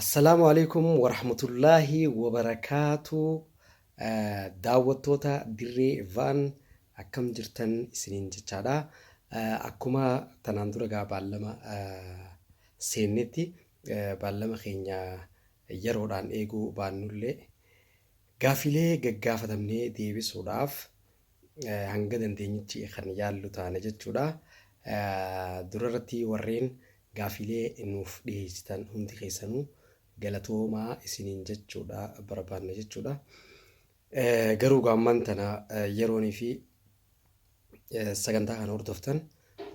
Assalaamu alaikum warahmatullaahi wabarakaatu. Daawwattoota dirree Vaan akkam jirtan isiniin jechaadha. Akkuma tanaan dura baallama seennetti baallama keenya yeroodhaan eeguu baannullee gaafilee gaggaafatamnee deebisuudhaaf hanga dandeenyitti kan yaallu taana jechuudha. Durarratti warreen gaafilee nuuf dhiyeessitan hundi keessanuu galatoomaa isiniin jechuudha barbaanna jechuudha. Garuu gaamman tana yeroonii fi sagantaa kana hordoftan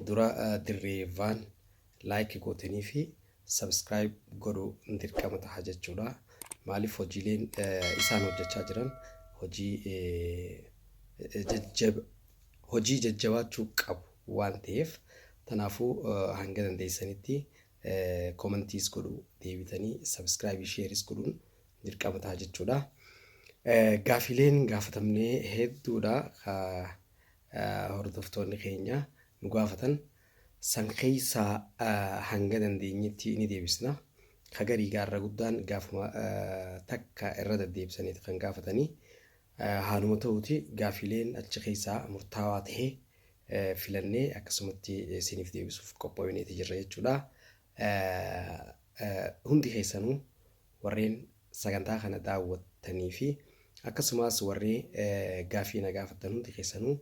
dura dirree Vaan laayik gootanii fi sabskiraayib godhuu dirqama ta'a jechuudha. Maaliif hojiileen isaan hojjechaa jiran hojii jajjabaachuu qabu waan ta'eef tanaafuu hanga dandeessanitti commentiis godhuu deebitanii subscribe shares godhuun dirqama ta'a jechuudha. Gaafileen gaafatamnee hedduudha hordoftoonni keenya nu gaafatan san keessaa hanga dandeenyetti ni deebisna. Kagarii gaarra guddaan gaafuma takka irra deddeebisaniiti kan gaafatanii haaluma ta'uuti gaafileen achi keessaa murtaawaa ta'ee filannee akkasumatti isiniif deebisuuf qophoofneeti jirra jechuudha. Hundi keessanuu warreen sagantaa kana daawwattanii fi akkasumas warreen gaafii na gaafatan hundi keessanuu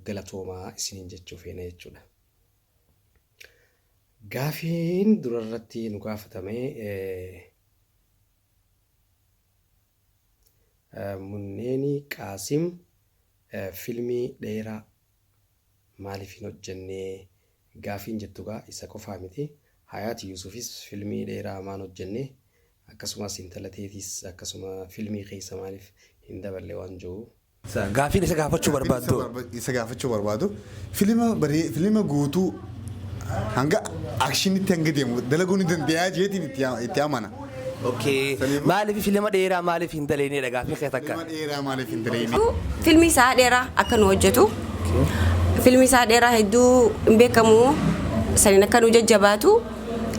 galatoomaa isiniin jechuu feena jechuudha. Gaafiin durarratti nu gaafatame Munneeni Qaasim filmii dheeraa maaliif hin hojjennee gaafiin jettugaa isa qofaa miti. Hayaati Yuusufis filmii dheeraa maan hojjenne akkasumas intala teetis akkasuma filmii keessa maaliif hin daballe waan jiru. Gaafiin isa gaafachuu barbaadu. Filma guutuu hanga akshinitti hanga deemu dalaguun ni danda'a jeetiin itti amana. Maaliif filma dheeraa maaliif hin daleenedha gaafiin kee takka? Filma dheeraa maaliif hin daleene? Filmi isaa dheeraa akka nu hojjetu. Filmi isaa dheeraa hedduu hin beekamu. Saniin akka nu jajjabaatu.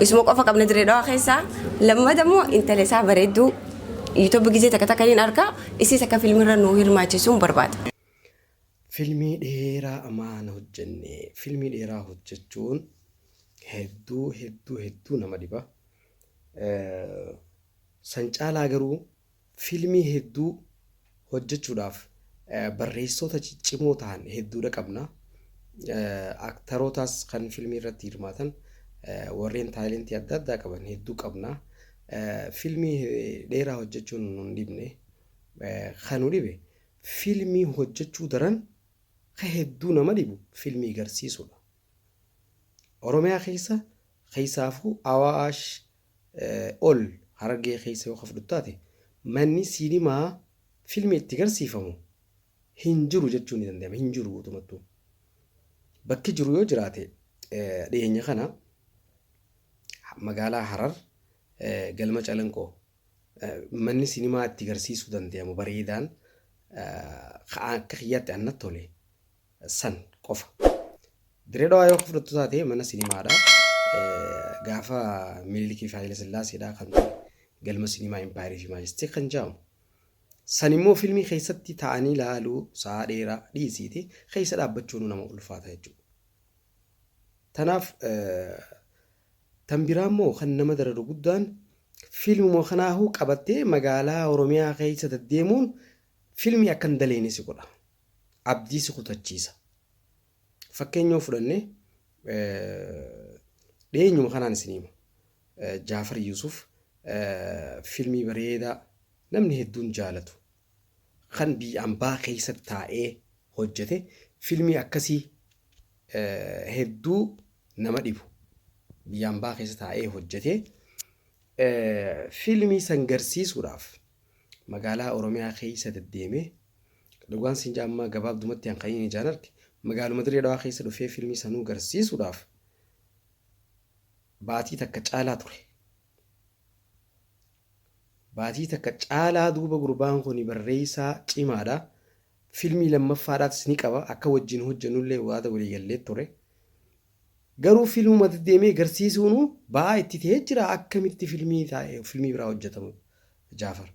Isuma qofa qabna direedhaa keessaa. Lammata immoo intala isaa bareedduu YouTube gizee takka takka niin argaa. Isis akka filmirra nu hirmaachisuun barbaada. Filmii dheeraa maan hojjenne. Filmii dheeraa hojjechuun hedduu nama dhiba. San caalaa garuu filmii hedduu hojjechuudhaaf barreessitoota ciccimoo ta'an hedduudha qabna. Aktarootaas kan filmii irratti hirmaatan warreen taalentii adda addaa qaban hedduu qabna. Filmii dheeraa hojjechuun nun dhibne kan nu dhibe filmii hojjechuu daran kan hedduu nama dhibu filmii agarsiisudha. Oromiyaa keessaafuu Awaash ol Harargee keessa yoo fudhattu taate manni siinimaa filmii itti agarsiifamu hin jiru jechuun ni danda'ama. Hin jiru guutumattuu. Bakki jiru yoo jiraate dhiyeenya kana magaalaa Harar galma Calanqoo manni siinimaa itti agarsiisuu danda'amu bareedaan akka kiyyaatti annatti tole san qofa. Direedhaa yoo fudhattu taate mana siinimaadha. Gaafa Minilikii fi Haayile Sillaaseedhaa kan galma siinimaa Impaayirii fi Maajistii kan jedhamu. San immoo filmii keessatti ta'anii ilaaluu sa'a dheeraa dhiisiiti keessa dhaabbachuun nama ulfaata jechuudha. Tanaaf tan biraa immoo kan nama dararu guddaan filmuma kanaahuu qabattee magaalaa Oromiyaa keessa deddeemuun filmii akka hin daleene si godha. Abdii si kutachiisa. Fakkeenyaaf fudhannee dhiyeenyuma kanaan isiniima. Jaafar Yuusuf filmii bareedaa namni hedduun jaalatu kan biyya ambaa keessa taa'ee hojjete filmii akkasii hedduu nama dhibu biyya ambaa keessa taa'ee hojjete filmii san agarsiisuudhaaf magaalaa Oromiyaa keessa deddeeme dhugaan siin jaammaa gabaabdumatti hanqaniin ijaan arge magaaluma Direedhaa keessa dhufee filmii sanuu agarsiisuudhaaf baatii takka caalaa ture. Baatii takka caalaa duuba gurbaan kun barreessaa cimaadha. Filmii lammaffaadhaas ni qaba. Akka wajjin hojjennullee waada walii gallee ture. Garuu fiilmumatti deemee agarsiisuun ba'aa itti ta'ee jira akkamitti fiilmii biraa hojjetamu Jaafar.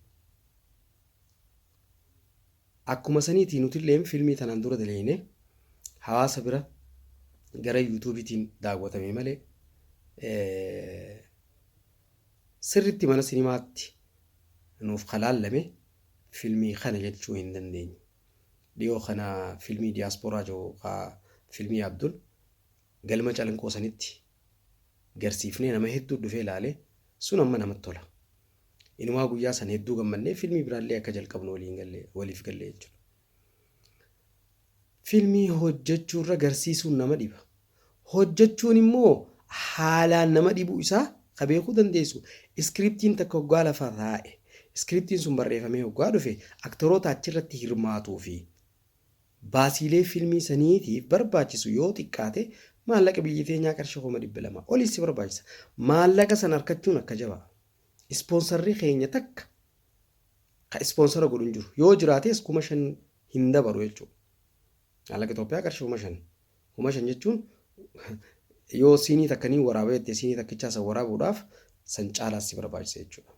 Akkuma saniitii nuti illee fiilmii tanaan dura daleene hawaasa bira gara yuutuubiitiin daawwatame malee sirriitti mana sinimaatti nuuf kalaallame fiilmii kana jechuu hin dandeenye. Dhiyoo kana fiilmii diyaaspooraa yookaan fiilmii Abdul galma calanqoo sanitti garsiifnee nama hedduu dhufee ilaalee sun amma namatti tola. Inumaa guyyaa sana hedduu gammannee fiilmii biraallee akka jalqabnu waliif gallee jechuudha. Fiilmii hojjechuurra garsiisuun nama dhiba. Hojjechuun immoo haalaan nama dhibuu isaa ka beekuu dandeessu. Iskiriptiin takka hoggaa lafa taa'e. Iskiriptiin sun barreeffamee hoggaa dhufe aktoroota achirratti hirmaatuu fi baasiilee fiilmii saniitiif barbaachisu yoo xiqqaate maallaqa biyya teenyaa qarshii 200 olis barbaachisa. Maallaqa sana harkachuun akka jabaa. Ispoonsarrii keenya takka ka ispoonsara godhuun jiru yoo jiraates 5,000 hin dabaru jechuudha. Maallaqa Itoophiyaa qarshii 5,000. 5,000 jechuun yoo siinii takka ni waraabaa jettee siinii takkichaa san waraabuudhaaf san caalaas si barbaachisa jechuudha.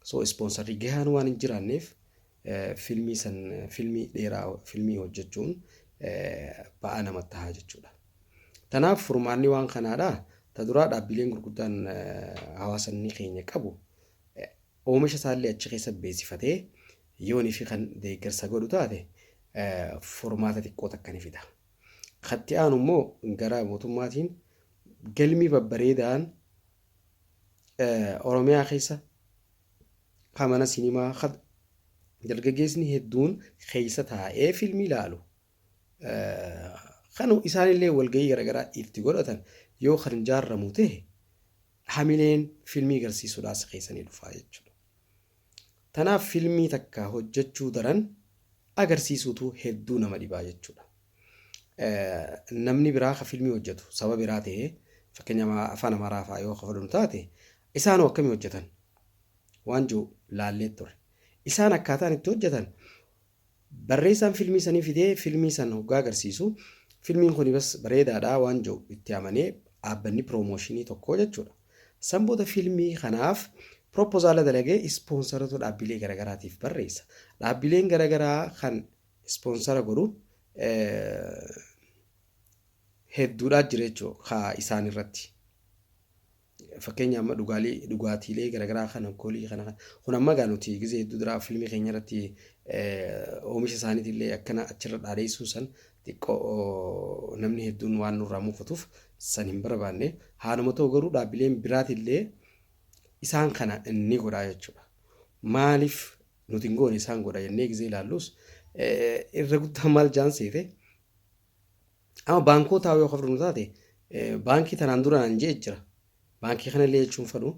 So ispoonsarrii gahaan waan hin jiraanneef fiilmii dheeraa fiilmii hojjechuun ba'aa namatti ta'a jechuudha. Tanaaf furmaanni waan kanaadha. Ta duraa dhaabbileen gurguddaan hawaasanni keenya qabu oomisha isaallee achi keessa beeksifatee yoonii fi kan deeggarsa godhu taate furmaata xiqqoo takka ni fida. Katti aanu immoo gara mootummaatiin galmi babbareedaan Oromiyaa keessa kamana sinimaa dargaggeessni hedduun keessa taa'ee fiilmii ilaalu. Kan isaanillee walgahii garaagaraa itti godhatan yoo kan ijaaramu ta'e hamileen fiilmii agarsiisuudhaas keessanii dhufaa jechuudha. Tanaaf fiilmii takka hojjechuu daran agarsiisuutu hedduu nama dhibaa jechuudha. Namni biraa ka fiilmii hojjetu saba biraa ta'ee fakkeenyaaf afaan Amaaraa fa'aa yoo kafalu taate isaanoo akkamii hojjetan waan jiru laallee ture. Isaan akkaataan itti hojjetan barreessaan fiilmii sanii fidee fiilmii san hoggaa agarsiisu fiilmiin kun bas bareedaadhaa waan jiru itti amanee dhaabbanni piroomooshinii tokko jechuudha. San booda fiilmii kanaaf Propozaala dalagee ispoonsarota dhaabbilee garaagaraatiif barreessa. Dhaabbileen garaagaraa kan ispoonsara godhu hedduudhaa jira jechuudha isaan irratti. Fakkeenyaaf amma dhugaatiilee garaagaraa kan alkoolii kana kun amma gaanuti gizee hedduu dura fiilmii keenya irratti oomisha isaaniitillee akkana achirra dhaadheessuu san xiqqoo namni hedduun waan nurraa muufatuuf san hin barbaanne haaluma ta'u garuu dhaabbileen biraatillee isaan kana inni godhaa jechuudha. Maaliif nuti hin goone isaan godha jennee gizee ilaallus irra guddaa maal jaanseete amma baankootaa yoo kafru taate baankii tanaan dura naan jee jira. Baankii kanallee jechuun fedhu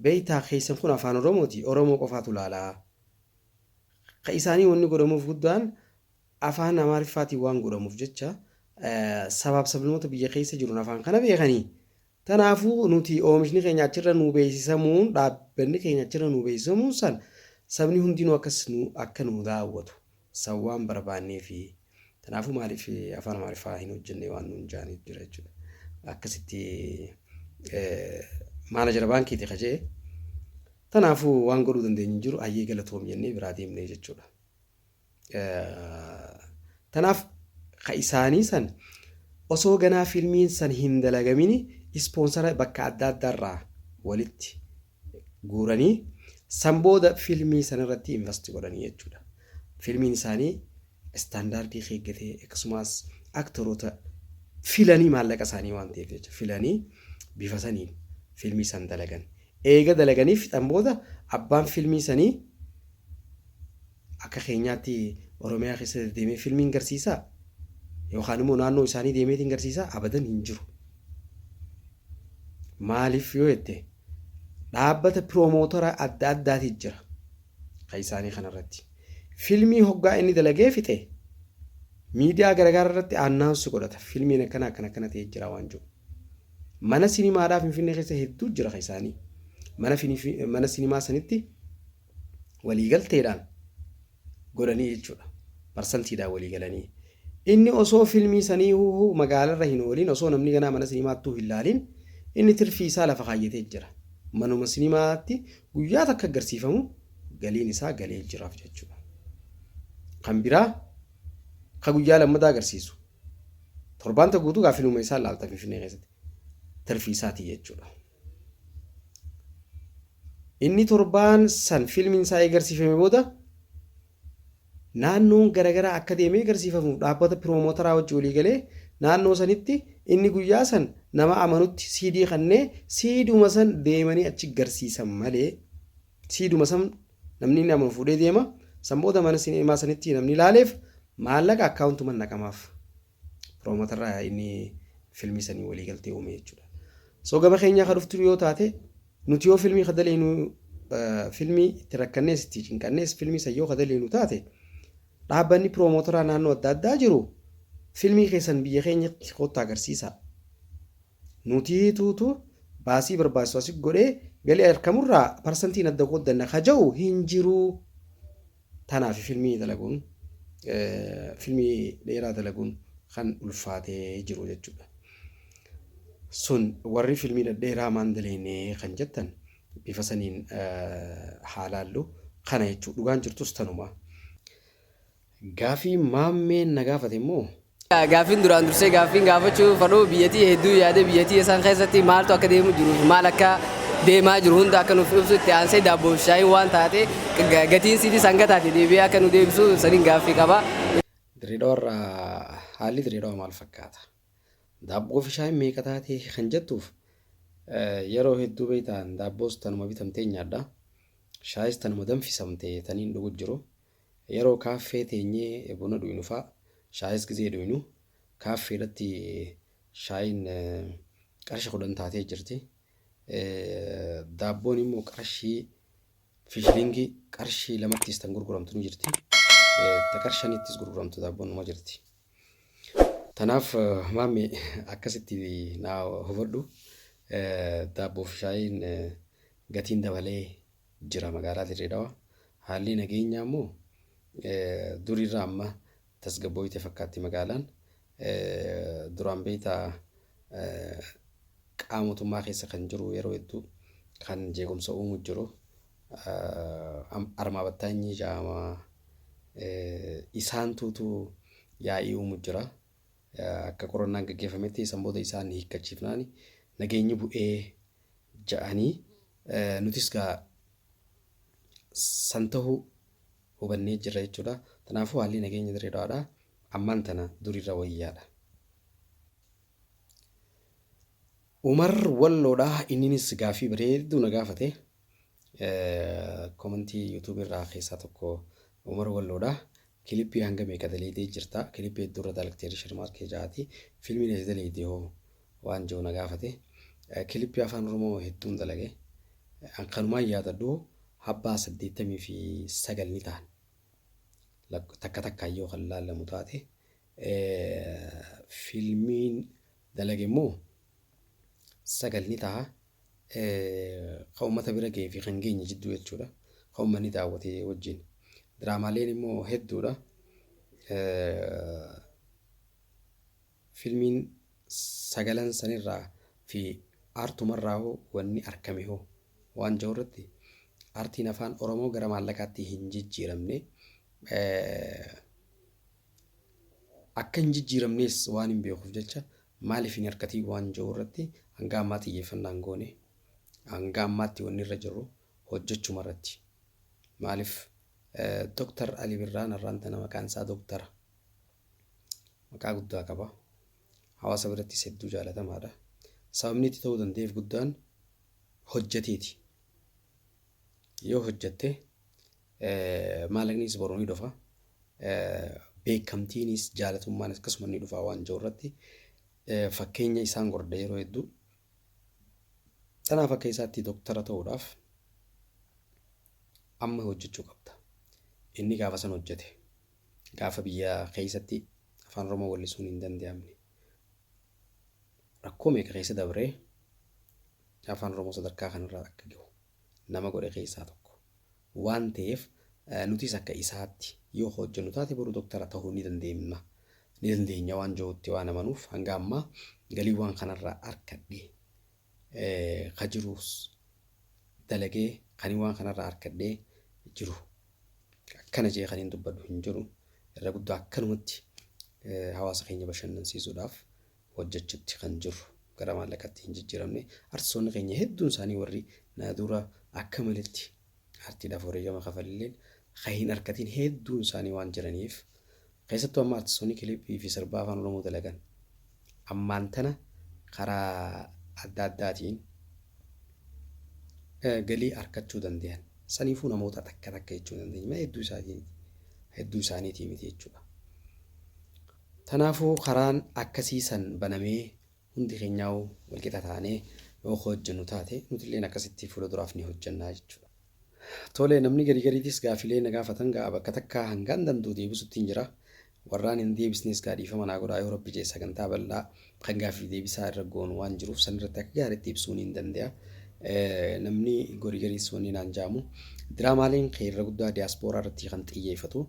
beeytaa keessan kun afaan Oromooti. Oromoo qofaatu laalaa. Ka isaanii wanni godhamuuf guddaan afaan Amaariffaatiin waan godhamuuf jecha sabaaf sabnoota biyya keessa jiruun afaan kana beekanii. Tanaafuu nuti oomishni keenya achirra nuu beeksisamuun dhaabbanni keenya achirra nuu beeksisamuun san sabni hundinuu akka nuu daawwatu san waan barbaannee fi tanaafuu maaliif afaan Amaariffaa hin hojjenne waan nuun jaaniif jira jechuudha. Akkasitti maanajara baankiiti qajee tanaafuu waan godhuu dandeenyu jiru ayyee galatoom jennee biraa deemnee jechuudha. Tanaaf ka isaanii san osoo ganaa fiilmiin san hin dalagamini ispoonsara bakka adda addaarraa walitti guuranii san booda fiilmii sanarratti investi godhanii jechuudha. Fiilmiin isaanii istaandaardii eeggatee akkasumas aktoroota filanii maallaqa isaanii waan ta'eef jecha filanii bifa saniin fiilmii san dalagan. Eega dalaganii fixan booda abbaan fiilmii sanii akka keenyaatti Oromiyaa keessatti deemee fiilmiin agarsiisaa yookaan immoo naannoo isaanii deemeetiin agarsiisaa abadan hin jiru. Maaliif yoo jette dhaabbata piroomootara adda addaatiif jira kan isaanii kanarratti. Fiilmii hoggaa inni dalagee fixe miidiyaa garaagaraa irratti annaansu godhata. Fiilmiin akkana ta'ee jira waan jiru. Mana sinimaadhaa Finfinnee keessa hedduu jira kan isaanii. Mana sinimaa sanitti waliigalteedhaan godhanii jechuudha. Parsantiidhaan waliigalanii. Inni osoo filmii sanii magaalarra hin oolin osoo namni ganaa mana sinimaattuu hin laalin inni tirfii isaa lafa kaayyatee jira. Manuma sinimaatti guyyaa takka agarsiifamu galiin isaa galee jiraaf jechuudha. Kan biraa ka guyyaa lammataa agarsiisu torbaanta guutuu gaa filmuma isaa laalta Finfinnee keessatti tirfii isaatii jechuudha. Inni torbaan san filmiin isaa agarsiifame booda naannoon garagaraa akka deemee agarsiifamu dhaabbata piroomotaraa wajji walii galee naannoo sanitti inni guyyaa san nama amanutti CD kannee CDuma san deemanii achi agarsiisan malee CDuma san namni inni amanu fuudhee deema san booda mana sinimaa sanitti namni ilaaleef maallaqa akkaawuntuma naqamaaf piroomotaraa inni filmii sanii walii galtee uume jechuudha. So gama keenyaa kan dhuftu yoo taate nuti yoo filmii kadaleenu filmii itti rakkannees itti cinqannees filmii sayyoo kadaleenu taate dhaabbanni piroomotaraa naannoo adda addaa jiru filmii keessan biyya keenyatti kottaa agarsiisa. Nuti tuutu baasii barbaachisu asii godhee galii argamurraa parsantiin adda qooddanna kaja'u hin jiru. Tanaaf filmii dalaguun filmii dheeraa dalaguun kan ulfaatee jiru jechuudha. Sun warri filmii dhedheeraa maandaleene kan jettan bifa saniin haalaallu kana jechuudha. Dhugaan jirtus tanuma. Gaafii maammeen na gaafate immoo. Gaafiin duraan dursee gaafiin gaafachuu fadhuu biyyattii hedduu yaada biyyattii isaan keessatti maaltu akka deemu jiru maal akka deemaa jiru hunda akka nuuf ibsu itti aansee daabboo fi shaayii waan taate gatiin siidii sanga taate deebi'ee akka nu deebisu saniin gaaffii qaba. Direedoorra haalli direedoo maal fakkaata? Daabboo fi shaayiin meeqa taate kan jettuuf yeroo hedduu beektaan daabboos tanuma bitamtee nyaadha. Shaayis tanuma danfisamtee taniin dhugu jiru. Yeroo kaaffee teenyee buna dhuynu fa'a shaayis gizee dhuynu kaaffeedhatti shaayiin qarshii 10 taatee jirti. Daabboon immoo qarshii fishilingii qarshii 2ttis tan gurguramtu ni jirti. Qarshii 5ttis gurguramtu daabboon numa jirti. Tanaaf maammee akkasitti naa hubadhu daabboo fi shaayiin gatiin dabalee jira magaalaa Dirreedawaa. Haalli nageenyaa immoo durirraa amma tasgabbooyite fakkaatti magaalaan duraan beektaa qaamotummaa keessa kan jiru yeroo hedduu kan jeequmsa uumuu jiru armaa battaanyi jaamaa isaan tuutu yaa'ii uumuu jira. Akka qorannaan gaggeeffametti sanboota isaan hiikkachiifnaan nageenyi bu'ee ja'anii nutis gaa san tahuu hubannee jirra jechuudha. Kanaafuu haalli nageenya Dirreedawaadha ammaan tana durirra wayyaadha. Umar Walloodha inninis gaafii bareedduu na gaafate. Komentii YouTube irraa keessaa tokko Umar Walloodha. Kilippii hanga meeqa daleedee jirta? Kilippii hedduu dalagteeri shirmaarkee jaati. Filmiin daleedee hoo waan jiru na gaafate. Kilippii afaan Oromoo hedduun dalage. Kanumaan yaadadhu habbaa 89 ni ta'an. Takka takkaayyoo kan laallamu taate. Filmiin dalage immoo 9 ni ta'a. Kan uummata bira ga'ee fi kan geenye jidduu jechuudha. Kan uummanni daawwatee wajjin. Diraamaaleen immoo hedduudha. Filmiin 9 sanirraa fi aartumarraa hoo wanni argame hoo waan jiru irratti aartiin afaan Oromoo gara maallaqaatti hin jijjiiramne akka hin jijjiiramnes waan hin beekuuf jecha maaliif hin harkatii waan jiru irratti hanga ammaa xiyyeeffannaan goone hanga ammaatti wanni irra jiru hojjechuma irratti maaliif Dr. Ali Birraan Arraantana maqaan isaa Doktara maqaa guddaa qaba. Hawaasa biratti hedduu jaalatamaadha. Sababni itti ta'uu danda'eef guddaan hojjeteeti. Yoo hojjette maallaqnis boruu ni dhufa. Beekamtiinis jaalatummaan akkasuma ni dhufa waan jiru irratti fakkeenya isaan godha yeroo hedduu. Kanaaf akka isaatti Doktara ta'uudhaaf amma hojjechuu qabda. Inni gaafa san hojjete gaafa biyya keessatti afaan Oromoo wallisuun hin danda'amne rakkoo meeqa keessa dabree afaan Oromoo sadarkaa kanarraa akka gahu nama godhe keessaa tokko waan ta'eef nutis akka isaatti yoo hojjennu taate boruu Doktara ta'uu ni dandeenya ni dandeenya waan jirutti waan amanuuf hanga ammaa galiiwwan kanarraa harkadhee kajiruus dalagee kaniiwwan kanarraa harkadhee jiru akkana jee kan hin dubbadhu hin jiru irra guddaa akkanumatti hawaasa keenya bashannansiisuudhaaf hojjechutti kan jiru gara maallaqatti hin jijjiiramne artistoonni keenya hedduun isaanii warri na dura akka malitti artiidhaaf wareegama kafalleen hin harkatiin hedduun isaanii waan jiraniif keessattuu amma artistoonni kilipii fi sirbaa afaan Oromoo dalagan ammaan tana karaa adda addaatiin galii harkachuu danda'an saniifuu namoota takka jechuu dandeenya hedduu isaaniitii miti jechuudha. Tanaafuu karaan akkasiisan banamee hundi keenyaa walqixa taanee yoo hojjennu taate nuti illee akkasitti fuulduraaf ni hojjennaa jechuudha. Tole namni gariitiis gaafilee na gaafatan bakka takka hangaan danda'u deebisuutti hin jira. Warraan hin deebisnes dhiifama naa godhaa yoo Rabbi jee sagantaa bal'aa kan gaafii deebisaa irra goonu waan jiruuf san irratti akka gaariitti ibsuun hin danda'a. Namni gariis wanni naan jaamu diraamaaleen irra guddaa diyaaspooraa irratti kan xiyyeeffatu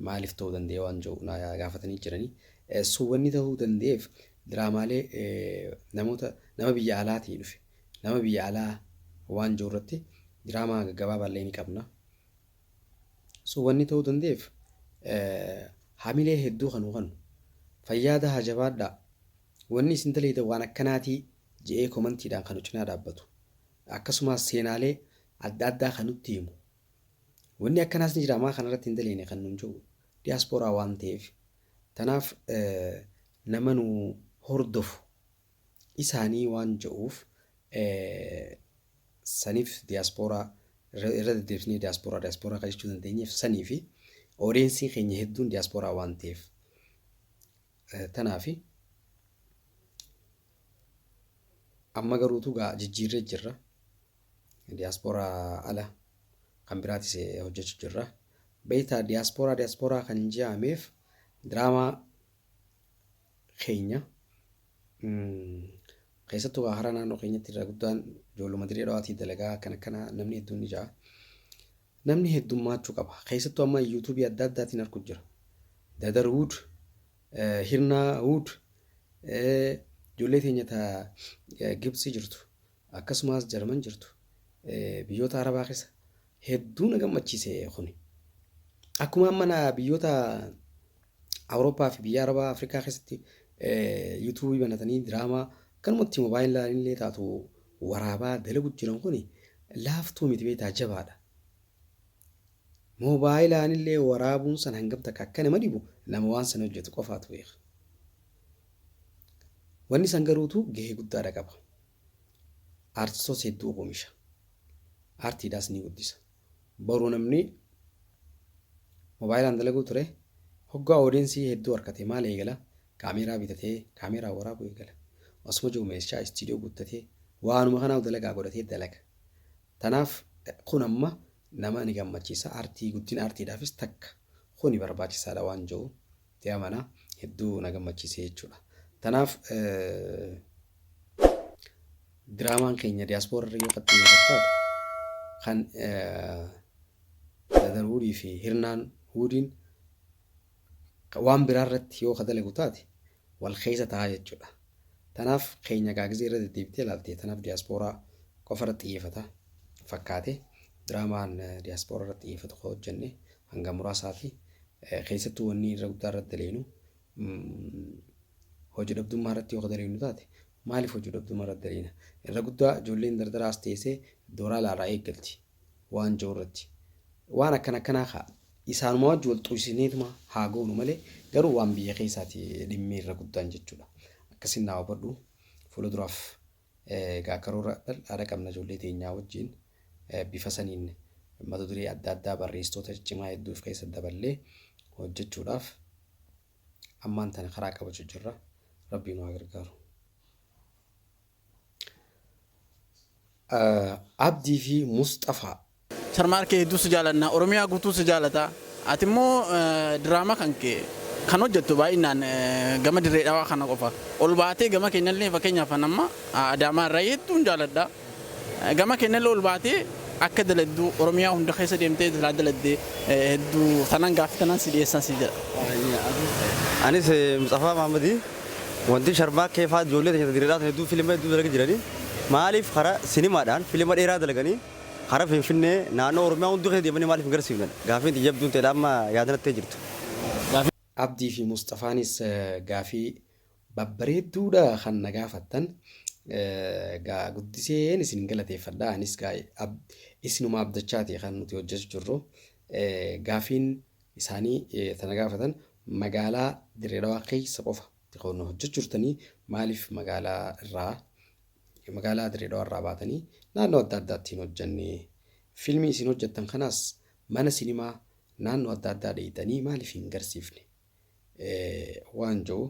maaliif ta'uu danda'a waan jiru na gaafatanii jiranii. Suuwwanni ta'uu danda'eef diraamaalee nama biyya alaatii dhufe nama biyya alaa waan jiru irratti diraamaa gabaabaallee ni qabna. Suuwwanni ta'uu danda'eef hamilee hedduu kan fayyaada haa jabaadhaa wanni isin taleeta waan akkanaatii je'ee komantiidhaan kan cinaa dhaabbatu akkasumas seenaalee adda addaa kan nutti himu wanni akkanaas ni jira maa kanarratti hin daleene kan nuun jiru diyaaspooraa waan ta'eef tanaaf nama nu hordofu isaanii waan je'uuf saniif diyaaspooraa irra deddeebisnee diyaaspooraa kan jechuu dandeenyeef sanii fi oodiyensii keenya hedduun diyaaspooraa waan ta'eef tanaafi amma garuutu jijjiirree jirra diyaaspooraa ala kan biraatis hojjechuu jirra beektaa diyaaspooraa kan je'ameef diraamaa keenya keessattuu hara naannoo keenyatti irra guddaan ijoolluma diree dhawaatii dalagaa akkana namni hedduun ni ja'a. Namni heddummaachuu qaba. Keessattuu amma yuutuubii adda addaatiin argu jira. Dadar Wood, Hirnaa Wood, ijoollee teenya Gibsii jirtu, akkasumas Jarman jirtu, biyyoota Arabaa keessa hedduu na gammachiise kuni. Akkuma amma biyyoota Awurooppaa fi biyya Arabaa Afrikaa keessatti yuutuubii banatanii diraamaa kanumatti moobaayilaa illee taatu waraabaa dalagu jiran kuni laaftuu miti beektaa jabaadha. Moobaayilaa illee waraabuun san hangam takka akka nama dhibu nama waan sana hojjetu qofaatu beeka. Wanni san garuutu gahee guddaadha qaba. Aartistoota hedduu oomisha. Aartiidhaas ni guddisa. Boruu namni moobaayilaan dalaguu ture hoggaa oodiyensii hedduu harkatee maal eegala kaameeraa bitatee kaameeraa waraabuu eegala. Osuma jiru meeshaa istiidiyoo guuttatee waanuma kanaaf dalagaa godhatee dalaga. Tanaaf kun amma nama ni gammachiisa guddina aartiidhaafis takka kuni barbaachisaadha waan jiru ta'ee mana hedduu na gammachiise jechuudha. Tanaaf diraamaan keenya diyaaspooraa irra yoo xiyyeeffatu kan Dadar Woodii fi Hirnaan Woodiin waan biraa irratti yoo dalagu taate wal keessa ta'a jechuudha. Tanaaf keenya gaagizee irra deddeebitee ilaalte tanaaf diyaaspooraa qofa irratti xiyyeeffata fakkaate diraamaan diyaaspooraa irratti xiyyeeffatu hojjenne hanga muraasaati keessattuu wanni irra guddaa irratti daleenu hojii dhabdummaa irratti yoo daleenu taate maaliif hojii dhabdummaa irratti daleena irra guddaa ijoolleen dardaraas teessee dooraa laaraa eeggalti waan jiru irratti waan akkanaa isaanuma wajji wal xuusineetuma haa goonu malee garuu waan biyya keessaati dhimmee irra guddaan jechuudha. Akkasiin naa hubadhu fuulduraaf karoora bal'aadha qabna ijoollee teenyaa wajjin bifa saniin mata duree adda addaa barreessitoota ciccimaa hedduuf keessa daballee hojjechuudhaaf ammaan tana karaa qabachuu jirra. Rabbiin waa gargaaru. Abdii fi Mustafaa. Sharmaarkee hedduu si jaalanna Oromiyaa guutuu si jaalata. Ati immoo diraamaa kan kee kan hojjettu baay'inaan gama dirree dhawaa kana qofa. Ol baatee gama keenyallee fakkeenyaaf amma Adaamaa irraa hedduun jaaladha. Gama keenyallee ol baatee akka daladdu Oromiyaa hunda keessa deemtee daladde hedduu tanan gaaffii tanan si dhiyeessan si jedha. Anis Mustafa Mahamadi wanti sharmaa keefaa ijoollee ta'e diriiraa hedduu fiilma hedduu dalagaa jiranii maaliif karaa sinimaadhaan fiilma dheeraa dalaganii karaa Finfinnee naannoo Oromiyaa hunduu keessa deemanii maaliif hin garsiifnan gaaffii xiyyeebduun ta'edha amma yaadanattee jirtu. Abdii fi Mustafaanis gaaffii babbareedduudha kan na gaafattan. Guddiseen isin galateeffadha. Anis isinuma abdachaati kan nuti hojjechaa jirru. Gaaffiin isaanii tana gaafatan magaalaa Dirree Dhawaa keessa qofa kan hojjechaa jirtanii maaliif magaalaa Dirree Dhawaa irraa baatanii naannoo adda addaatti hojjenne fiilmii isin hojjettan kanaas mana sinimaa naannoo adda addaa dheeyitanii maaliif hin garsiifne waan jiru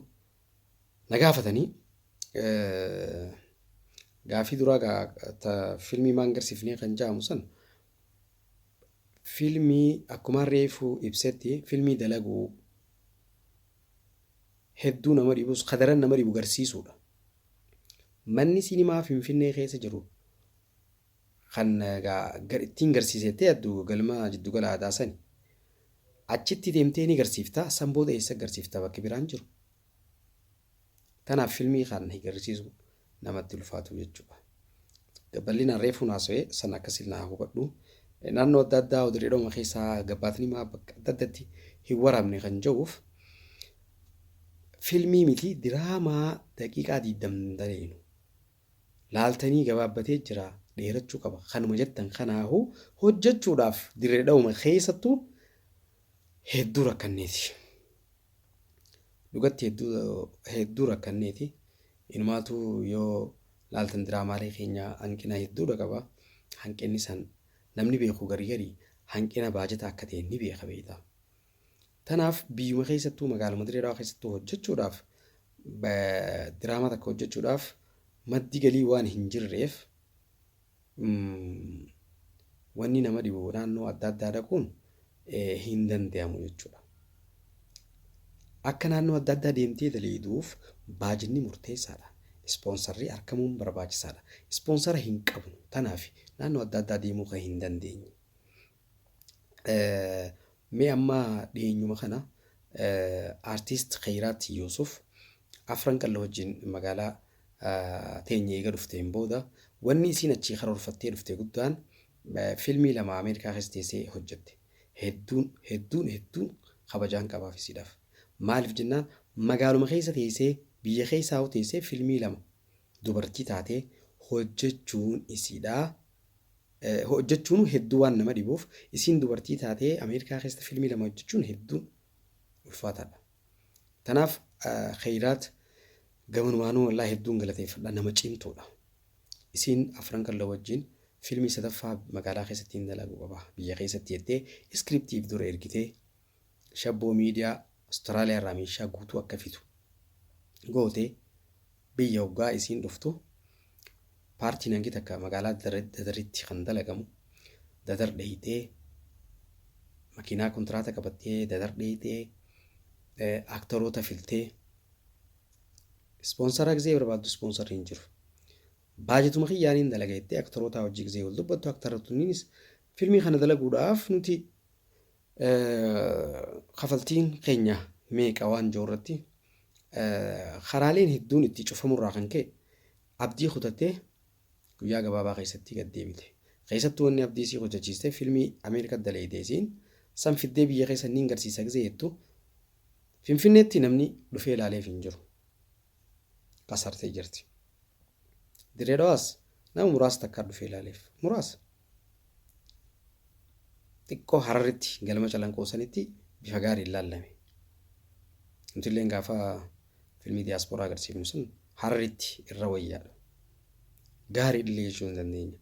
na gaafatanii. Gaaffii duraa fiilmii maan garsiifnee kan jedhamu san fiilmii akkuma reefu ibsetti fiilmii dalaguu hedduu nama dhibus kadaran nama dhibu garsiisuudha. Manni sinimaa Finfinnee keessa jiru kan ittiin garsiisettee addu galma jiddugala aadaa sani achitti deemtee ni garsiifta san booda eessa garsiifta bakki biraan jiru. Tanaaf fiilmii kan garsiisu namatti ulfaatu jechuudha. Bal'inaan reefuun haasawee san akkasiin naa hubadhu. Naannoo adda addaa Dirree Dhawaa keessaa gabbaatanii bakka adda addaatti hin waraabne kan jiruuf fiilmii miti diraamaa daqiiqaa 20 daleenu laaltanii gabaabbatee jira dheerachuu qaba. Kanuma jettan kanaafuu hojjechuudhaaf Dirree Dhawaa keessattuu hedduu rakkanneeti. Dhugatti hedduu rakkanneeti. Inumaatu yoo laaltan diraamaalee keenya hanqina hedduudha qaba. Hanqinni san namni beeku garii hanqina baajata akka ta'e ni beeka beekta. Tanaaf biyyuma keessattuu magaaluma Dirree Dhawaa keessattuu hojjechuudhaaf diraamaa takka hojjechuudhaaf maddi galii waan hin jirreef wanni nama dhibu naannoo adda addaa dhaquun hin danda'amu jechuudha. Akka naannoo adda addaa deemtee daleeduuf baajinni murteessaadha. Ispoonsarrii argamuun barbaachisaadha. Ispoonsara hin qabnu. Tanaaf naannoo adda addaa deemuu kan hin dandeenye. Mee amma dhiyeenyuma kana artiist Khayraat Yusuf afran qalla wajjin magaalaa teenya eega dhufteen booda wanni isiin achii karoorfattee dhufte guddaan fiilmii 2 Ameerikaa keessa teessee hojjette. Hedduun kabajaan qabaaf isiidhaaf. Maaliif jennaan magaaluma keessa teessee biyya keessaa teessee fiilmii 2 dubartii taatee hojjechuun isiidhaa. Hojjechuun hedduu waan nama dhibuuf isiin dubartii taatee Ameerikaa keessa fiilmii 2 hojjechuun hedduun ulfaataadha. Tanaaf Khayraat gamanumaanuu wallaahi hedduun galateeffadha nama cimtuudha. Isiin afran qalla wajjin fiilmii 3ffaa magaalaa keessatti hin dalagu qaba. Biyya keessatti jettee iskiriptiif dura ergitee shabboo miidiyaa Austraaliyaa irraa meeshaa guutuu akka fitu gootee biyya hoggaa isiin dhuftu paartiin hangi takka magaalaa Dadaritti kan dalagamu Dadar dheeyitee makiinaa kontiraata qabattee Dadar dheeyitee aktoroota filtee ispoonsara gisee barbaaddu ispoonsarri hin jiru. Baajatuma kiyyaaniin dalagattee aktoroota hojii gisee wal dubbattu aktorootnis fiilmii kana dalaguudhaaf nuti kafaltiin keenya meeqa waan jirurratti karaaleen hedduun itti cufamurraa kan ka'e abdii kutattee guyyaa gabaabaa keessatti gad deebite. Keessattuu wanni abdii isii hojjechiiste fiilmii Ameerikaa dalaydee isiin san fiddee biyya keessa ni agarsiisa gisee jettu Finfinneetti namni dhufee ilaaleef hin jiru. Qasartee jirti. Dirree Dhawaas nama muraasa takka dhufee ilaaleef muraasa. Xiqqoo Hararitti galma Calanqoosanitti bifa gaariin ilaalame. Nuti illee gaafa fiilmii diyaaspooraa agarsiifnu sun Hararitti irra wayyaadha. Gaarii illee jechuu hin dandeenya.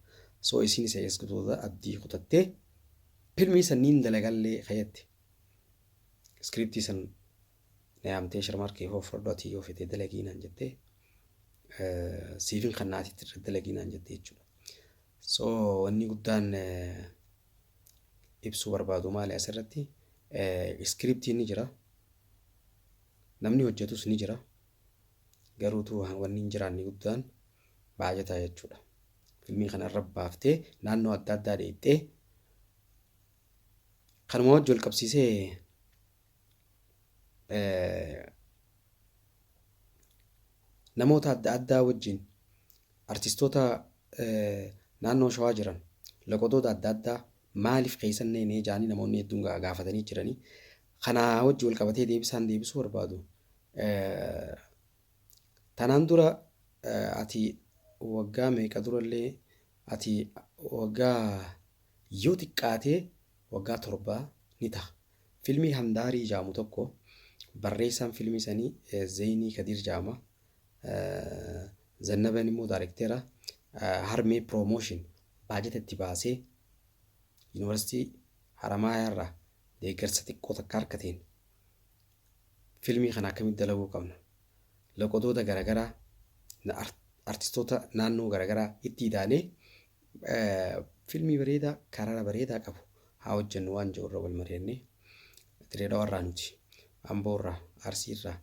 So isiin isa eesgutoota abdii kutattee fiilmii sanniin dalagallee kayyatte. Iskiriptii san naamtee sharmarkee fudhadhaatii yoo fedhe dalagiinaan jettee siifin kannaatitti dalagiinaan jettee jechuudha. So wanni guddaan ibsuu barbaadu maali asirratti iskiriptiin ni jira. Namni hojjetus ni jira. Garuutu wanni hin jiraanne guddaan baajataa jechuudha. filmii kanarra baaftee naannoo adda addaa deettee kanuma wajji wal qabsiisee namoota adda addaa wajjin artistoota naannoo shawaa jiran loqotoota adda addaa maaliif keessannee jaanii namoonni hedduun gaafatanii jiranii kanaa wajji wal qabatee deebisuu barbaadu. Tanaan dura ati waggaa meeqa durallee ati waggaa yoo xiqqaatee waggaa 7 ni ta'a. Filmii Handaarii jedhamu tokko barreessaan filmii sanii Zeenii Kadir jedhama. Zannaban immoo daayirektera Harmee Promotion baajeta itti baasee yuunivarsiitii Haramaayaa irraa deeggarsa xiqqoo takka harkateen filmii kana akkamitti dalaguu qabna. Loqotoota garaagaraa artistoota naannoo garaagaraa itti hidhaanee filmii bareedaa karaa bareedaa qabu haa hojjennu waan jirurra wal mari'annee Dirreedhaa irraa nuti Amboo irraa Arsii irraa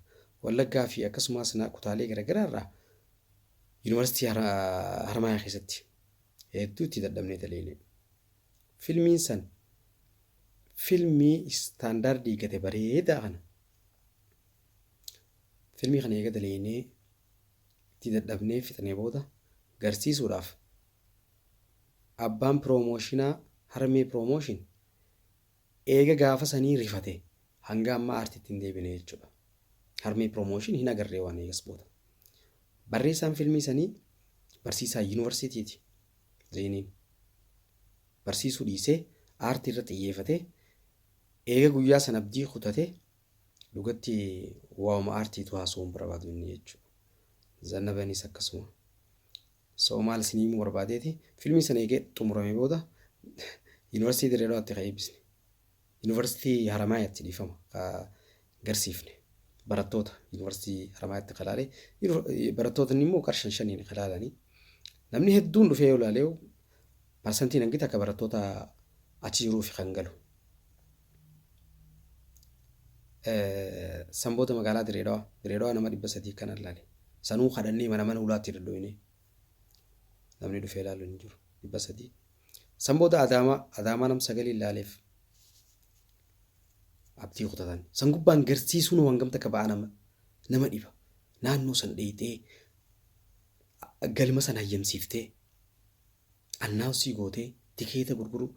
Wallaggaa fi akkasumas kutaalee garaagaraa irraa yuunivarsiitii Haramaayaa keessatti hedduu itti dadhabnee daleelee filmiin san filmii istaandaardii gate bareedaa kana filmii kana eega daleenee itti dadhabnee fixnee booda garsiisuudhaaf abbaan piroomooshinaa Harmee Promotion eega gaafa sanii rifate hanga amma aartiitti hin deebine jechuudha. Harmee Promotion hin agarree waan eegas booda. Barreessaan filmii sanii barsiisaa yuunivarsiitiiti. Zeeniin barsiisuu dhiisee aartii irratti xiyyeeffatee eega guyyaa sana abdii kutatee dhugatti waa'uma aartiitu haasa'uun barbaadu inni jechuudha. Zannabanis akkasuma. Maal isinii barbaadeeti filmii sana eegee xumuramee booda yuunivarsiitii Dirreedhaatti kan eebbisne. Yuunivarsiitii Haramaayaatti dhiifama garsiifne barattoota yuunivarsiitii Haramaayaatti kalaalee barattoonni immoo qarshan shaniin kalaalanii namni hedduun dhufee yoo ilaalee parsantiin hangita akka barattoota achi jiruuf kan galu. Sanboota magaalaa Dirreedhaa nama 300 kan ilaale sanuu kadhannee mana ulaatti daddoine namni dhufee ilaalu hin jiru 300. Sanboota Adaamaa nam 9 ilaaleef abdii kutatan. San gubbaan garsiisuun waan gamta akka ba'aa nama dhiba. Naannoo san dheeyitee galma san hayyamsiiftee annaawsii gootee tikeeta gurguru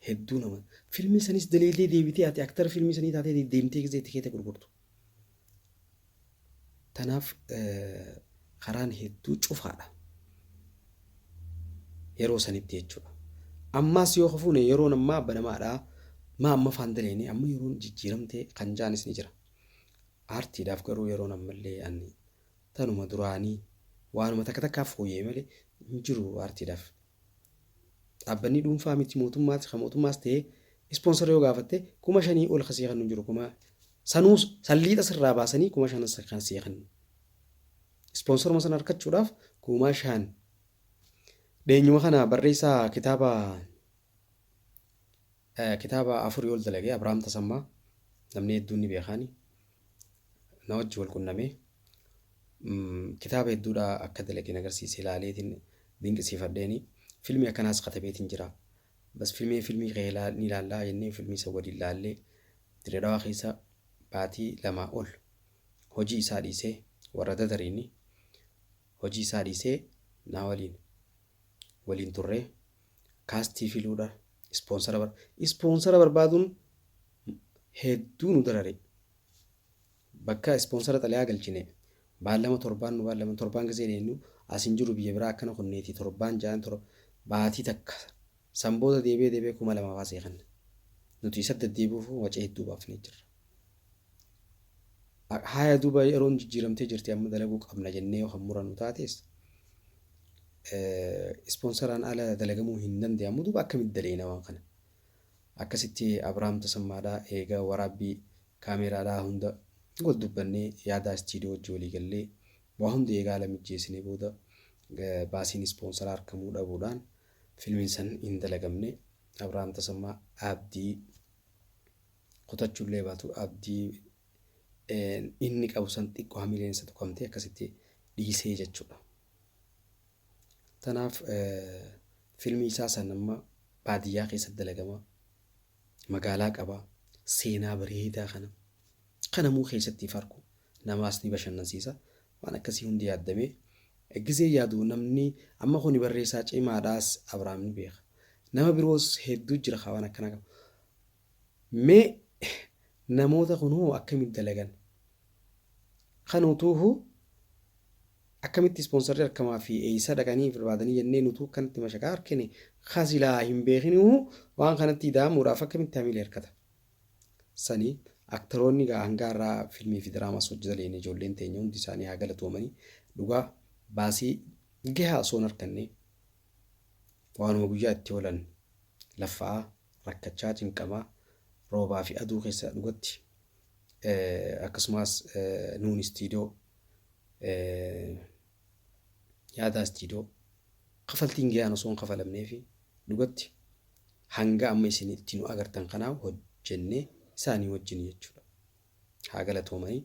hedduu nama. Filmii sanis daleelee deebitee ati aktara filmii sanii taatee deemtee gisee tikeeta gurgurtu. Tanaaf karaan hedduu cufaadha. Yeroo sanitti jechuudha. Ammaas yoo hafuune yeroon ammaa banamaadhaa. Amma faandaleeni amma yeroon jijjiiramtee kan jaanis ni jira. Aartiidhaaf garuu yeroon ammallee ani tanuma duraanii waanuma takka takkaaf fooyyee malee hin jiru aartiidhaaf. Dhaabbanni dhuunfaa miti mootummaas ta'ee ispoonsara yoo gaafatte 5,000 ol kasee kan jiru sanuus salliixa sirraa baasanii 5,000 kan seeqan. Ispoonsaruma sana argachuudhaaf 5,000. Dheenyuma kana barreessaa kitaaba 4 ol dalagee Abrahaam Tasammaa namni hedduun ni beekani na wajji wal qunnamee kitaaba hedduudha akka dalagee agarsiisee ilaaleetiin dinqisiifadheeni filmii akkanaas katabeetiin jira. Bas filmii qeelaa ni ilaallaa jennee filmii isa waliin ilaallee Dirreedhaa keessa baatii 2 ol hojii isaa dhiisee warra dadariini hojii isaa dhiisee naa waliin turree kaastii filuudha. Ispoonsara barbaaduun hedduu nu darare. Bakka ispoonsara xalayaa galchine baallama 7 gisee deenu asin jiru biyya biraa akkana kunneeti 7 baatii takka sanboota deebee 2,000 baasee kan nuti isa deddeebi'uuf wacee hedduu baafnee jirra. Haaya duuba yeroon jijjiiramtee jirti amma dalaguu qabna jennee yoo muranu taates ispoonsaraan ala dalagamuu hin danda'amu duuba akkamitti daleena waan kana. Akkasitti Abrahaam Tasammaadhaa eegaa waraabbii kaameraadhaa hunda wal dubbannee yaada istiidiyoo wajji walii gallee waa hundi eegaa ala mijjeessinee booda baasiin ispoonsaraa argamuu dhabuudhaan filmiin san hin dalagamne. Abrahaam Tasammaa abdii kutachuullee baatu abdii inni qabu san xiqqoo hamileen isa tuqamtee akkasitti dhiisee jechuudha. Tanaaf Filmi isaa san amma baadiyyaa keessatti dalagama. Magaalaa qaba. Seenaa bareedaa kanamuu keessatti farku namaas ni bashannansiisa. Waan akkasii hundi yaaddamee gisee yaadu namni amma kuni barreessaa cimaadhaas Abrahaam ni beeka. Nama biroos hedduu jira waan akkana qabu. Mee namoota kunoo akkamitti dalagan? Kanutuuhu akkamitti ispoonsarri argamaa fi eessa dhaqanii barbaadanii jennee nutu kanatti mashaqaa harkine kasilaa hin beekinu waan kanatti ida'amuudhaaf akkamitti hamilee harkata. Sanii aktaroonni hangaarraa filmii fi diraamaa hojjetan ijoolleen teenya hundi isaanii haa galatoomanii dhugaa baasii gahaa osoo hin arganne waanuma guyyaa itti oolan laffaa rakkachaa cinqamaa roobaa fi aduu keessa dhugatti akkasumas nuun istiidiyoo yaadaa istiidiyoo kafaltiin gahaan osoo hin kafalamnee fi dhugatti hanga amma isin itti nu agartan kanaa hojjennee isaanii wajjin jechuudha. Haa galatoomanii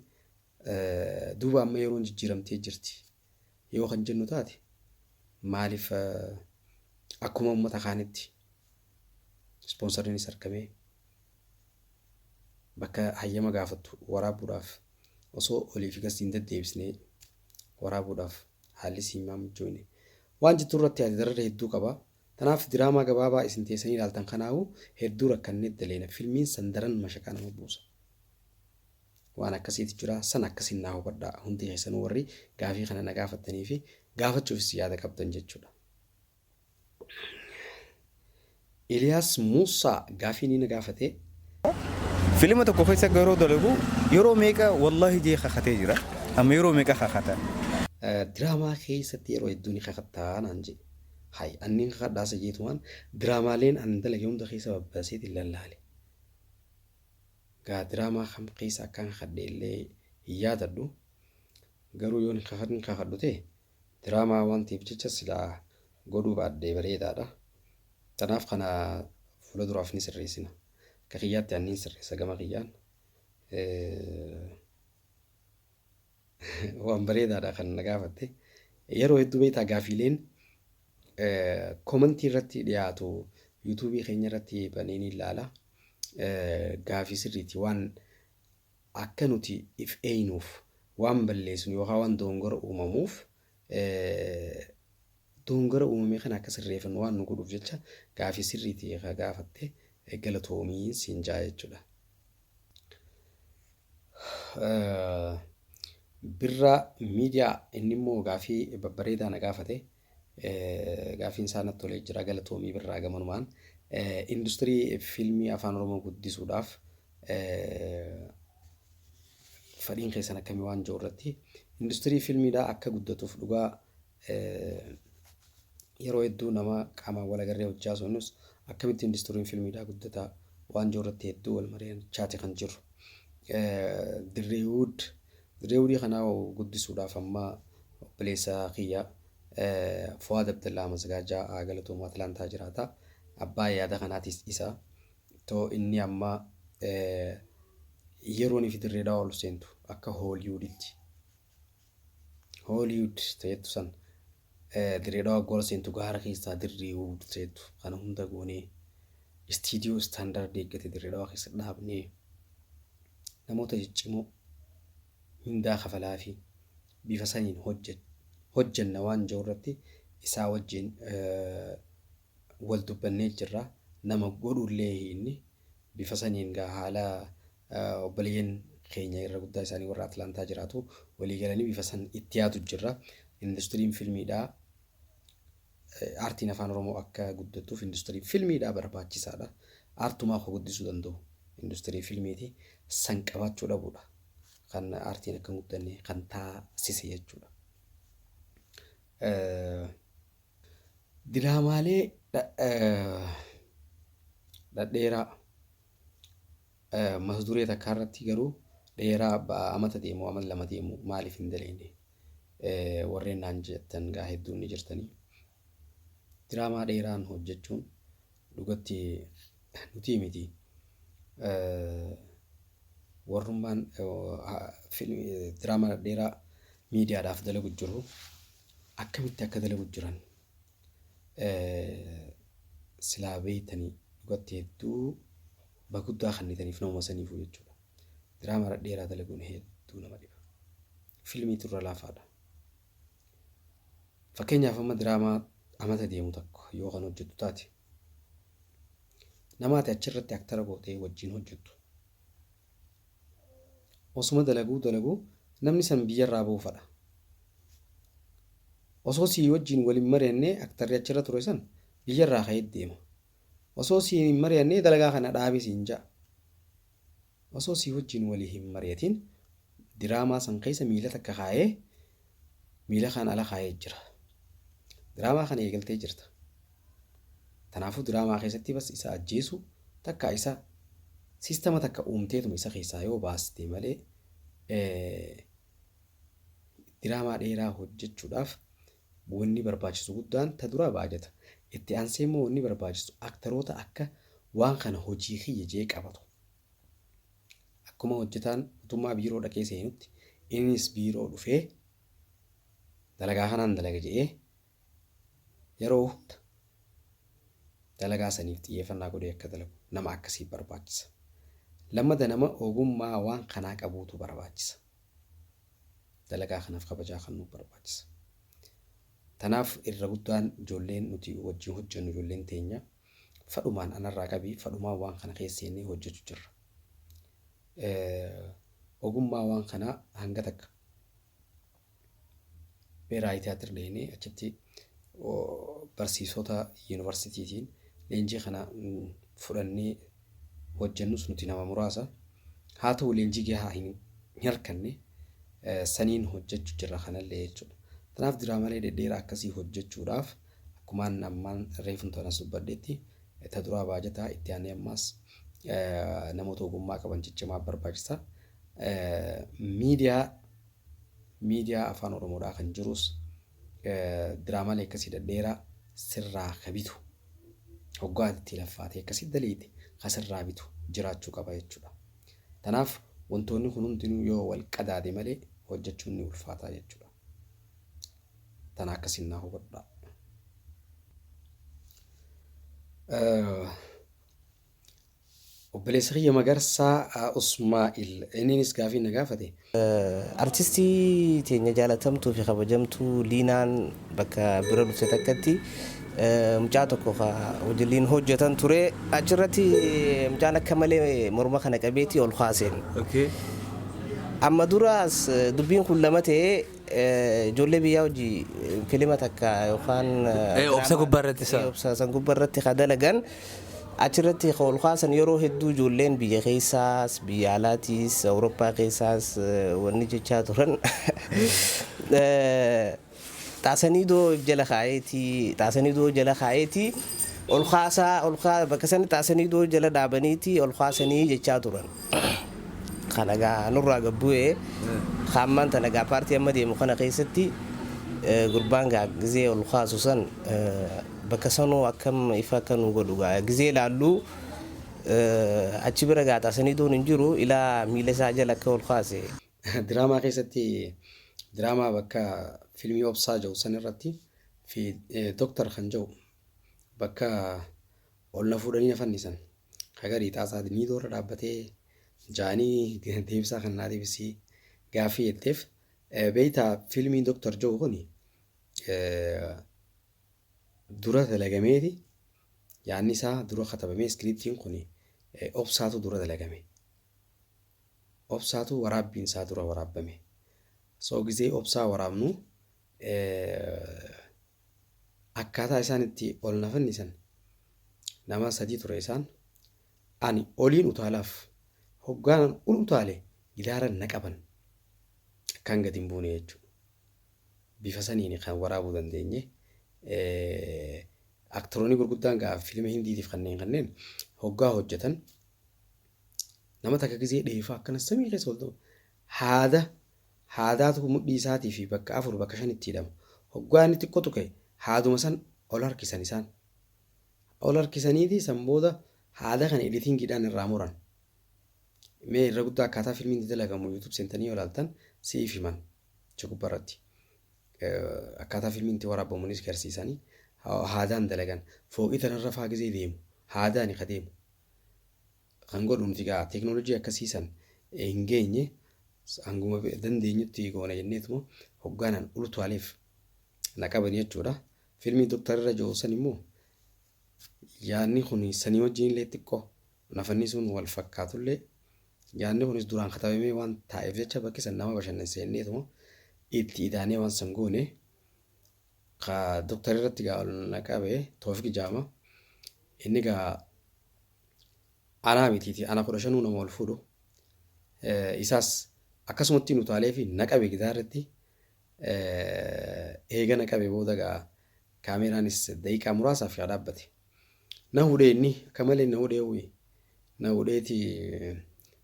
duuba amma yeroon jijjiiramtee jirti. Yoo kan jennu taate maaliif akkuma uummata kaanitti ispoonsarriinis argamee bakka hayyama gaafattu waraabuudhaaf osoo oliif gastiin deddeebisnee waraabuudhaaf haalli siimaa mijoone waan jettu irratti yaade darara hedduu qaba. Tanaaf diraamaa gabaabaa isin teessanii ilaaltan kanaahu hedduu rakkannee daleena filmiin san daran mashaqaa nama buusa. Waan akkasiiti jira san akkasiin naa hubadhaa hundi keessanuu warri gaafii kana na gaafattanii fi gaafachuufis yaada qabdan jechuudha. Eliyaas Muusaa gaafii ni na gaafate. Filma tokko keessa garuu dalagu yeroo meeqa wallahi jee kakatee jira amma yeroo meeqa kakatan. Diraamaa keessatti yeroo hedduu ni kakattaa naan jedhe. Hai anniin kakadhaasa jeetumaan diraamaaleen an dalage hunda keessa babbaseeti lallaale. Gaa diraamaa kam keessa akkaan kakadhe illee hin yaadadhu. Garuu yoon kakadhu ta'e diraamaa wantiif jecha silaa godhuu baadhee bareedaadha. Tanaaf kana fuula duraaf ni sirreessina. Akka kiyyaatti anniin sirreessa gama kiyyaan. Waan bareedaadha kan na gaafatte. Yeroo hedduu beektaa gaafiileen komentii irratti dhiyaatu yuutuubii keenya irratti baneen ilaala. Gaafii sirriiti waan akka nuti if eenyuuf waan balleessinu yookaan waan dongora uumamuuf dongora uumamee kana akka sirreeffannu waan nu godhuuf jecha gaafii sirriiti gaafatte galatoomii siin jaa jechuudha. Birraa miidiyaa inni immoo gaafii babbareedaa na gaafate. Gaafiin isaa natti tolee jira galatoomii birraa gamanumaan industirii fiilmii afaan oromoo guddisuudhaaf fedhiin keessan akkamii waan jiru irratti industirii fiilmiidhaa akka guddatuuf dhugaa yeroo hedduu nama qaamaan wal agarree hojjaa sunus akkamitti industiriin fiilmiidhaa guddataa waan jiru irratti hedduu wal mari'achaati kan jiru. Dirreewudii kanaa guddisuudhaaf amma obboleessa kiyyaa Fuad Abdullah Mazgaajaa galatoomaa Atlaantaa jiraata. Abbaa yaada kanaatis isa too inni amma yeroon fi dirreedhaa ol seentu akka Hooliwuditti. Hooliwud ta'ettu san dirreedhaa ol seentu gaara keessaa Dirreewud ta'ettu kana hunda goonee istiidiyoo istaandaardii eeggate dirreedhaa keessa dhaabnee namoota ciccimoo mindaa kafalaa fi bifa saniin hojjenna waan jiru irratti isaa wajjin wal dubbannee jirra. Nama godhullee inni bifa saniin gaa haala obboleeyyan keenya irra guddaa isaanii warra Atlaantaa jiraatu walii galanii bifa san itti yaadu jirra. Industiriin fiilmiidhaa aartiin afaan oromoo akka guddatuuf industiriin fiilmiidhaa barbaachisaadha. Aartumaa akka guddisuu danda'u industirii fiilmiiti san qabaachuu dhabuudha. Kan aartiin akka guddanne kan taasise jechuudha. Diraamaalee dhedheeraa mata duree takkaa irratti garuu dheeraa amata deemu amata lama deemu maaliif hin daleenne warreen naan jettan gaa hedduun ni jirtanii. Diraamaa dheeraan hojjechuun dhugatti nuti miti. Warrummaan diraamaa dheeraa miidiyaadhaaf dalagu jiru akkamitti akka dalagu jiran silaa beeytanii dhugatti hedduu baguddaa kannitaniif nama saniifuu jechuudha. Diraamaa dheeraa dalaguun hedduu nama dhiba. Fiilmii turra laafaadha. Fakkeenyaaf amma diraamaa amata deemu tokko yoo kan hojjettu taate namaati achirratti aktara gootee wajjin hojjettu. Osuma dalaguu namni san biyyarraa buufadha. Osoo sii wajjin waliin mari'annee aktarri achirra ture san biyyarraa ka'ee deema. Osoo sii hin mari'annee dalagaa kana dhaabii siin ja'a. Osoo sii wajjin walii hin mari'atiin diraamaa san keessa miila takka kaa'ee miila kan ala kaa'ee jira. Diraamaa kana eegaltee jirta. Kanaafuu diraamaa keessatti bas isa ajjeesu takka isa siistama takka uumteetuma isa keessaa yoo baaste malee diraamaa dheeraa hojjechuudhaaf wanni barbaachisu guddaan ta dura baajata. Itti aansee immoo wanni barbaachisu aktaroota akka waan kana hojii kiyya jee qabatu. Akkuma hojjetaan mootummaa biiroo dhaqee seenutti innis biiroo dhufee dalagaa kanaan dalaga jedhee yeroo dalagaa saniif xiyyeeffannaa godhee akka dalagu nama akkasii barbaachisa. Lammada nama ogummaa waan kanaa qabuutu barbaachisa. Dalagaa kanaaf kabajaa kennuu barbaachisa. Tanaaf irra guddaan ijoolleen nuti wajjin hojjennu ijoolleen teenya fadhumaan anarraa qabii fadhumaan waan kana keessanii hojjechuu jirra. Ogummaa waan kanaa hanga takka beeraa tiyaatir dheenee achitti barsiisota yuunivarsiitiitiin leenjii kana fudhannee hojjennus nuti nama muraasa. Haa ta'u leenjii gahaa hin harkanne saniin hojjechuu jirra kanallee jechuudha. Kanaaf diraamaalee dhedheeraa akkasii hojjechuudhaaf akkuma ammaan reefun to'anas dubbadheetti ta duraa baajataa itti aanee ammaas namoota ogummaa qaban ciccimaa barbaachisa. Miidiyaa afaan Oromoodhaa kan jirus diraamaalee akkasii dhedheeraa sirraa kabitu hoggaatti laffaatee akkasii daleete kasirraa bitu jiraachuu qaba jechuudha. Kanaaf wantoonni kun hundinuu yoo wal qadaade malee hojjechuun ni ulfaataa jechuudha. Tana akkasiin naa hubadhaa. Obboleessa kiyya Magarsaa Usmaa'il innis gaafii na gaafate. Artistii teenya jaalatamtuu fi kabajamtuu Liinaan bakka bira dhufte takkatti mucaa tokko wajjin hojjetan ture. Achirratti mucaan akka malee morma kana qabeetii ol kaaseen. Amma duraas dubbiin kun lama ta'ee ijoollee biyyaa hojii filima takka yookaan obsa gubbaarratti obsa gubbaarratti dalagan achirratti ol kaasan yeroo hedduu ijoolleen biyya keessaas biyya alaatiis Awurooppaa keessaas wanni jechaa turan xaasanii doo jala kaayeeti ol kaasaa bakka sani xaasanii doo jala dhaabaniiti ol kaasanii jechaa turan. Kanagaa nurraa gabbu'ee hammaan tanagaa paartii amma deemu kana keessatti gurbaan gizee ol kaasu san bakka sanuu akkam ifa akka nu godhu gizee laalluu achi bira xaasanii doon hin jiru ilaa miila isaa jala akka ol kaase. Diraamaa keessatti diraamaa bakka fiilmii obsaa jiru san irratti fi Dooktar kan jiru bakka ol na fuudhanii na fannisan hagarii xaasaa ni doora dhaabbatee jaanii deebisaa kan naa deebisii gaafii jetteef beeytaa fiilmii Dooktar jiru kuni dura dalagameeti yaanni isaa dura katabamee iskiriiptiin kuni obsaatu dura dalagame. Obsaatu waraabbiin isaa dura waraabame. Soo gizee obsaa waraabnu akkaataa isaan itti ol na fannisan nama sadii ture isaan ani oliin utaalaaf hoggaan utaale gidaaran na qaban kan gadi hin buune jechuudha. Bifa saniin kan waraabuu dandeenye aktoroonni gurguddaan gaa fiilma hindiitiif kanneen hoggaa hojjetan nama takka gizee dheefaa akkana samii keessa ol ta'u haadaatu mudhii isaatii fi bakka 4 bakka 5 itti hidhamu hoggaa inni xiqqoo tuqe haaduma san ol harkisan isaan ol harkisaniiti san booda haada kana editingiidhaan irraa muran. Mee irra guddaa akkaataa fiilmiin itti dalagamu YouTube seentanii yoo ilaaltan siif himan gubbarratti akkaataa fiilmiin itti waraabamuunis garsiisanii haadaan dalagan fooqii tanarra faa gizee deemu haadaani ka deemu kan godhu nuti gaa teeknooloojii akkasiisan hin geenye hanguma dandeenyutti goona jenneetuma hoggaanan ultuwaaleef naqabani jechuudha. Fiilmii Dooktarra Joosan immoo yaadni kun sanii wajjin illee xiqqoo nafanni sun wal fakkaatullee yaadni kunis duraan katabamee waan taa'eef jecha bakki san nama bashannansiisneetuma itti idaanee waan san goone ka Dooktarra irratti gaa ol naqabe Toofik Jaama inni gaa anaa mitiiti ana 15 nama ol fuudhu isaas akkasumatti nutaalee fi naqabe gitaarratti eega naqabe booda gaa kaameraanis daqiiqaa muraasaaf yaa dhaabbate na hudhee inni akka malee na hudhee uwwi na hudheeti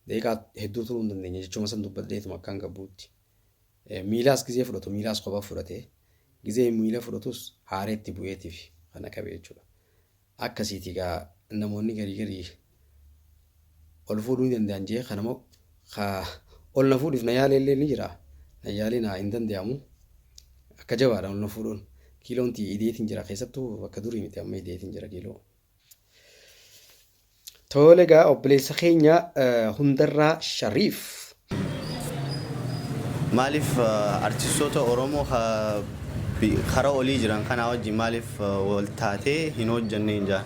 daqiiqaa hedduu turuu hin dandeenye jechuuma san dubbadheetuma akkaan gabbuutti miilaas gizee fudhatu miilaas kophaa fudhate gizee miila fudhatus haareetti bu'eetiif kan naqabe jechuudha. Akkasiiti gaa namoonni garii ol fuudhuu ni danda'an jee kanammoo ol na fuudhiif na yaaleellee ni jira. Na yaalee na hin danda'amu akka jabaadha ol na fuudhuun kiiloon ideetiin jira keessattuu bakka durii miti amma ideetiin jira kiiloo. Tole gaa obboleessa keenya Hundarraa Shariif. Maaliif artistoota Oromoo karaa olii jiran kanaa wajjin maaliif wal taatee hin hojjannee hin jaan?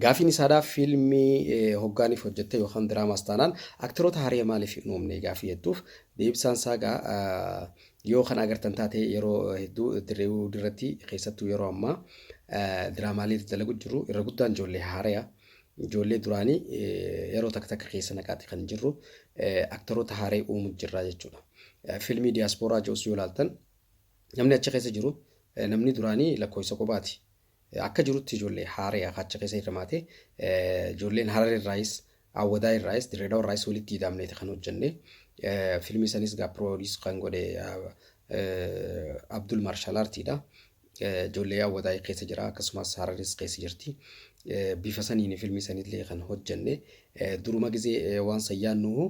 Gaafiin isaadhaaf fiilmii hoggaaniif hojjette yookaan diraamaas taanaan aktiroota haaraa maaliif hin uumne gaafii jettuuf deebisaan isaa gaa yoo kan agartan taate yeroo hedduu dirree irratti keessattuu yeroo ammaa diraamaalee dalagu jiru irra guddaan ijoollee haaraa ijoollee duraanii yeroo takka keessa naqaate kan jirru aktiroota haaraa uumuu jirra jechuudha. Fiilmii diyaaspooraa joos yoo ilaaltan namni achi keessa jiru namni duraanii lakkoofsa kophaati. Akka jirutti ijoollee haaraa achi keessa hirmaate ijoolleen Harar irraayis Awwadaa irraayis Dirreedhaa irraayis walitti hidhamneeti kan hojjenne fiilmii sanis gaa piroodiis kan godhe Abdul Marshal Artiidha. Ijoollee Awwadaa keessa jira akkasumas Hararis keessa jirti. Bifa saniin fiilmii sanillee kan hojjenne duruma gizee waan sayyaannu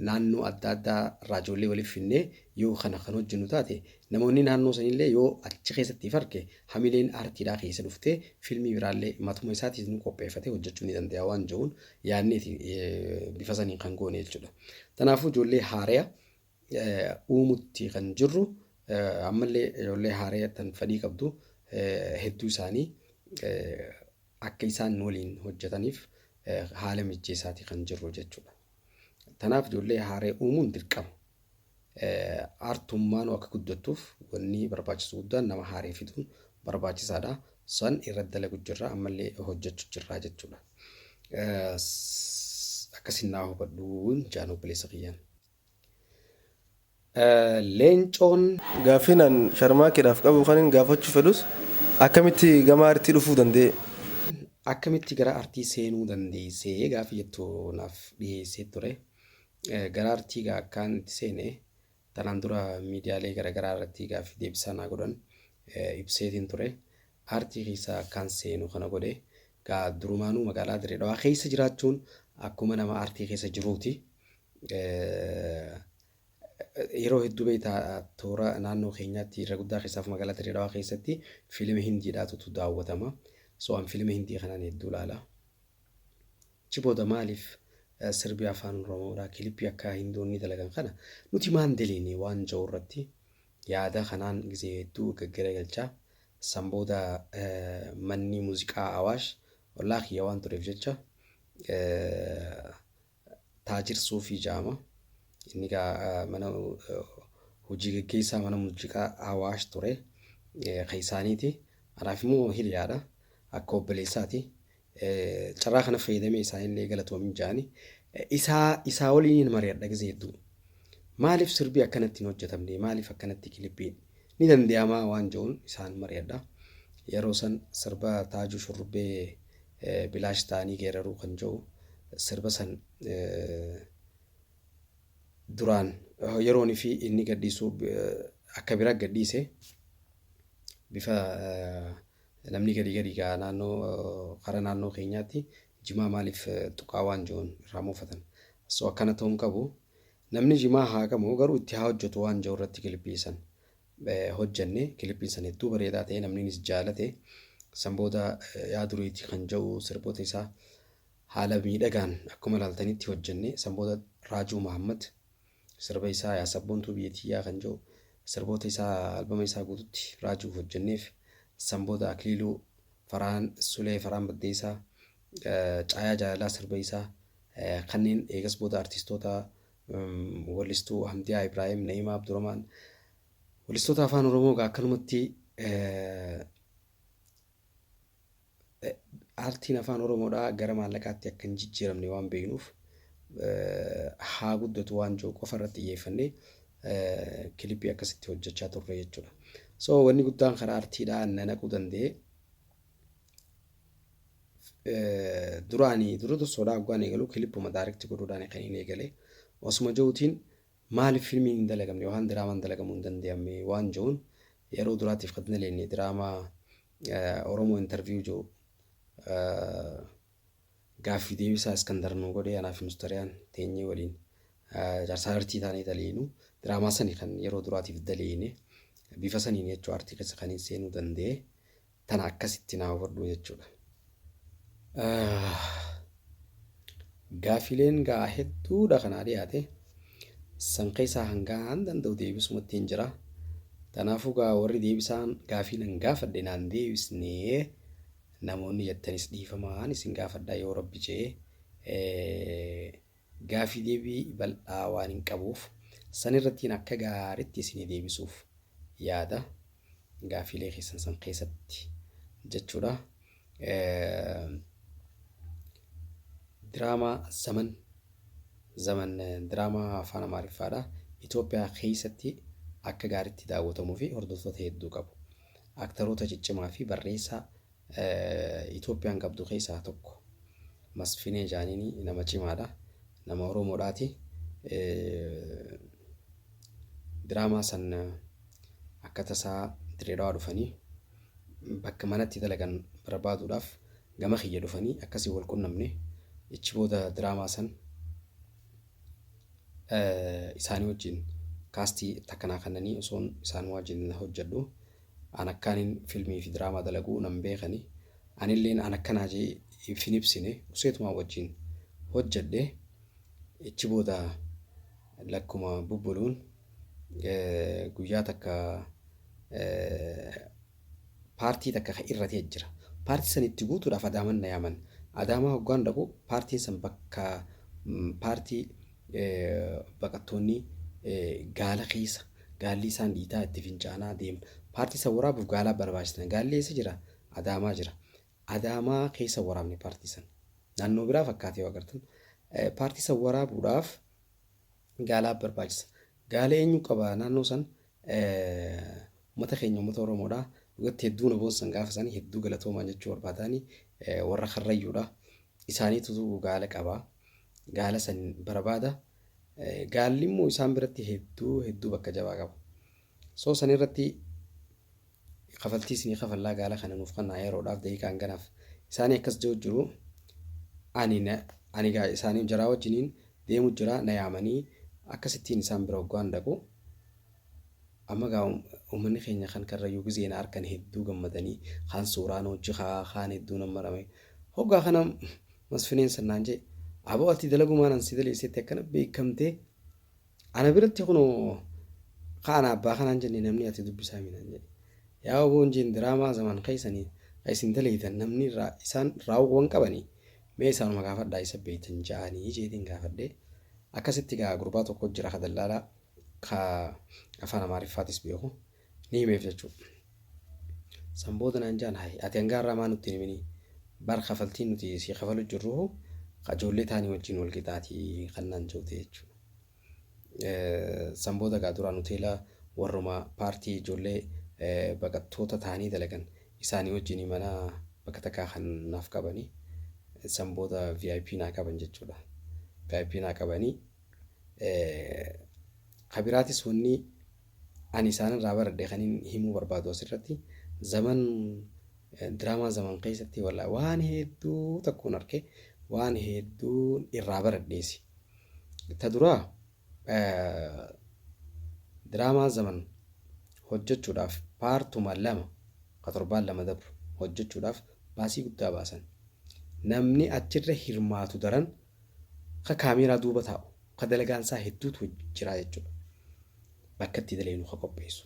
naannoo adda addaa irraa ijoollee waliif finnee yoo kana kan hojjennu taate namoonni naannoo sanillee yoo achi keessatti farke hamileen aartiidhaa keessa dhuftee fiilmii biraallee matuma isaatiin qopheeffatee hojjechuu ni danda'a waan jiruun yaadneeti bifa saniin kan goone jechuudha. Kanaafuu ijoollee haaraa uumutti kan jirru ammallee ijoollee haaraa tan fedhii qabdu hedduu isaanii akka isaan waliin hojjetaniif haala mijeessaati kan jirru jechuudha. Kanaaf ijoollee haaraa uumuun dirqama. Aartummaan akka guddattuuf wanni barbaachisu guddaan nama haaraa fiduun barbaachisaadha. San irratti dalagu jirra ammallee hojjechuu jirra jechuudha. Akkasiin naa hubadhuun jaan obboleessa kiyyaan. Leencoon Gaafiin sharmaakeedhaaf qabu kan gaafachuu fedhus akkamitti gama aartii dhufuu danda'e? Akkamitti gara aartii seenuu dandeessee gaafii jettu naaf dhiyeessee ture. Gara aartii gaa akkaan itti seene tanaan dura miidiyaalee garaagaraa irratti gaafii deebisaa naa godhan ibseetiin ture. Aartii keessa akkaan seenu kana godhe gaa durumaanuu magaalaa Dirreedhaa keessa jiraachuun akkuma nama aartii keessa jiruuti. Yeroo hedduu beektaa toora naannoo keenyaatti irra guddaa keessaaf magaalaa Dirreedhaa keessatti fiilmii hindiidhaatu daawwatama. So an fiilmii hindii kanaan hedduu ilaala. Chibooda maaliif sirbi afaan Oromoodhaa kilippii akka hindoonni dalagan kana nuti maan daleene waan jiru irratti yaada kanaan gizee hedduu gaggaragalchaa sanbooda manni muuziqaa Awaash wallaa kiyya waan tureef jecha Taajir Suufii jedhama. Inni gaa mana hojii gaggeessaa mana muuziqaa Awaash ture kan isaaniiti. Anaaf immoo hiriyaadha. Akka obboleessaati. Carraa kana fayyadamee isaanillee galatoomin jaani. Isaa waliin mari'adha gizee hedduu. Maaliif sirbii akkanatti hin hojjetamne? Maaliif akkanatti kilippiin ni danda'amaa waan jiruun isaan mari'adha. Yeroo san sirba Taajuu Shurrubbee bilaash ta'anii geeraruu kan jiru sirba san duraan yeroonii fi inni gaddisuu akka bira gaddise bifa namni gadi gaa naannoo karaa naannoo keenyaatti jimaa maaliif tuqaa waan jiruun irraa muufatan. So akkana ta'uun qabu namni jimaa haa qabu garuu itti haa hojjetu waan jiru irratti kilippii san hojjenne kilippiin san hedduu bareedaa ta'e namnis jaalate Sambooda yaa duriiti kan jedhu sirboota isaa haala miidhagaan akkuma ilaaltanitti hojjenne. Sambooda Raajuu Mahammad sirba isaa yaa sabboontuu biyyatiyyaa kan jedhu sirboota isaa albama isaa guututti Raajuu hojjenneef. Sambooda Akiliiluu Faraan Sulee Faraan Baddeessaa Caayaa Jaalalaa sirba isaa kanneen eegas booda artistoota wallistuu Hamdiyaa Ibraahim Na'imaa Abdurrahmaan wallistoota afaan Oromoo akkanumatti aartiin afaan Oromoodhaa gara maallaqaatti akka hin jijjiiramne waan beeknuuf haa guddatu waan jiru qofa irratti xiyyeeffannee kilippii akkasitti hojjechaa turre jechuudha. So wanni guddaan karaa aartiidhaan naquu danda'e dura dursoodhaa hoggaan eegalu kilippuma daayirekti godhuudhaan kan inni eegale. Osuma jiruutiin maaliif fiilmiin hin dalagamne yookaan diraamaan dalagamuu hin danda'amne waan jiruun yeroo duraatiif kan daleenye diraamaa Oromoo interviyuu jiru gaaffii deebisaa Iskandar nuu godhee anaaf Mustariyaan teenyee waliin jaarsaa artii taanee daleenu diraamaa sani kan yeroo duraatiif daleene bifa saniin jechuu aartii keessa kan hin seenuu danda'e tana akkasitti naa hubadhu jechuudha. Gaaffileen gaa hedduudha kanaa dhiyaate san keessaa hangaan danda'u deebisumatti hin jira. Kanaafuu gaa warri deebisaan gaaffii nan gaafadhe naan deebisnee namoonni jettanis dhiifamaan isin gaafadhaa yoo rabbi jedhee gaaffii deebii bal'aa waan hin qabuuf san irrattiin akka gaariitti isin deebisuuf yaada gaaffiilee keessan san keessatti jechuudha. Diraamaa zaman diraamaa afaan Amaariffaadha. Itoophiyaa keessatti akka gaariitti daawwatamuu fi hordoftoota hedduu qabu. Aktaroota ciccimaa fi barreessaa Itoophiyaan qabdu keessaa tokko. Masfinee Jaaniin nama cimaadha. Nama Oromoodhaati. Diraamaa san akka tasaa Direedawaa dhufanii bakka manatti dalagan barbaaduudhaaf gama kiyya dhufanii akkasii wal qunnamne. Ichi booda diraamaa san isaanii wajjin kaastii takkanaa kannanii osoon isaan wajjin hojjedhu an akkaanin filmii fi diraamaa dalaguu nan beekani anilleen an akkanaa jee ifin ibsine useetumaa wajjin hojjedhe. Ichi booda lakkuma bubbuluun guyyaa takka paartii takka irratee jira. Paartii sanitti guutuudhaaf Adaaman na yaaman. Adaamaa hoggaan dhaqu paartiin san bakka paartii baqattoonni gaala keessa gaalli isaan dhiitaa itti fincaanaa deemu. Paartii san waraabuuf gaalaa barbaachisan. Gaalli eessa jira? Adaamaa jira. Adaamaa keessa waraabne paartii san. Naannoo biraa fakkaatee yoo agartan. Paartii san waraabuudhaaf gaalaa barbaachisa. Gaala eenyu qaba naannoo san uummata keenya uummata Oromoodhaa. Dhugatti hedduu na boonsan gaafa isaanii hedduu galatoomaa jechuu barbaadanii warra Karrayyuudha. Isaaniitu gaala qabaa. Gaala san barbaada. Gaalli immoo isaan biratti hedduu bakka jabaa qaba. So san irratti kafaltii isinii kafallaa gaala kana nuuf kannaa yeroodhaaf daqiiqaan ganaaf isaanii akkas jiru ani gaa isaanii jaraa wajjiniin deemu jira na yaamanii akkasittiin isaan bira hoggaan dhaqu. Amma gaa uummanni keenya kan Karrayyuu giseen harkan hedduu gammadanii kaan suuraan hojii kaan hedduu nama marame hoggaa kana masfineen sannaan jee aboo ati dalagumaan ansi daleessetti akkana beekamtee ana biratti kunoo kaan abbaa kanaan jennee namni ati dubbisaa miidhan jedhe yaa oboon jeen diraamaa zaman keessanii isin daleetan namni isaan raawwan qabanii mee isaanuma gaafadhaa isa beeytan ja'anii jeetiin gaafadhee akkasitti gaa gurbaa tokko jira ka dallaalaa ka afaan Amaariffaatis beeku ni himeef jechuudha. Sambooda naan jaan hayi ati hangaarraa maa nutti himini bar kafaltiin nuti si kafalu jirru ijoollee taanii wajjin wal qixaatii kannaan jootee jechuudha. Sambooda gaa duraan hoteela warruma paartii ijoollee baqattoota taanii dalagan isaanii wajjin mana bakka takkaa kan naaf qabanii sambooda VIP naa qaban jechuudha. VIP naa qabanii kabiraatis wanni ani isaanirraa baradhe kan himuu barbaadu asirratti zaman diraamaa zaman keessatti waan hedduu takkuun arge waan hedduu irraa baradheesi. Ta duraa diraamaa zaman hojjechuudhaaf paartuma lama ka torbaan lama dabru hojjechuudhaaf baasii guddaa baasan. Namni achirra hirmaatu daran ka kaameeraa duuba taa'u ka dalagaan isaa hedduutu jira jechuudha. Bakka itti daleenu ka qopheessu.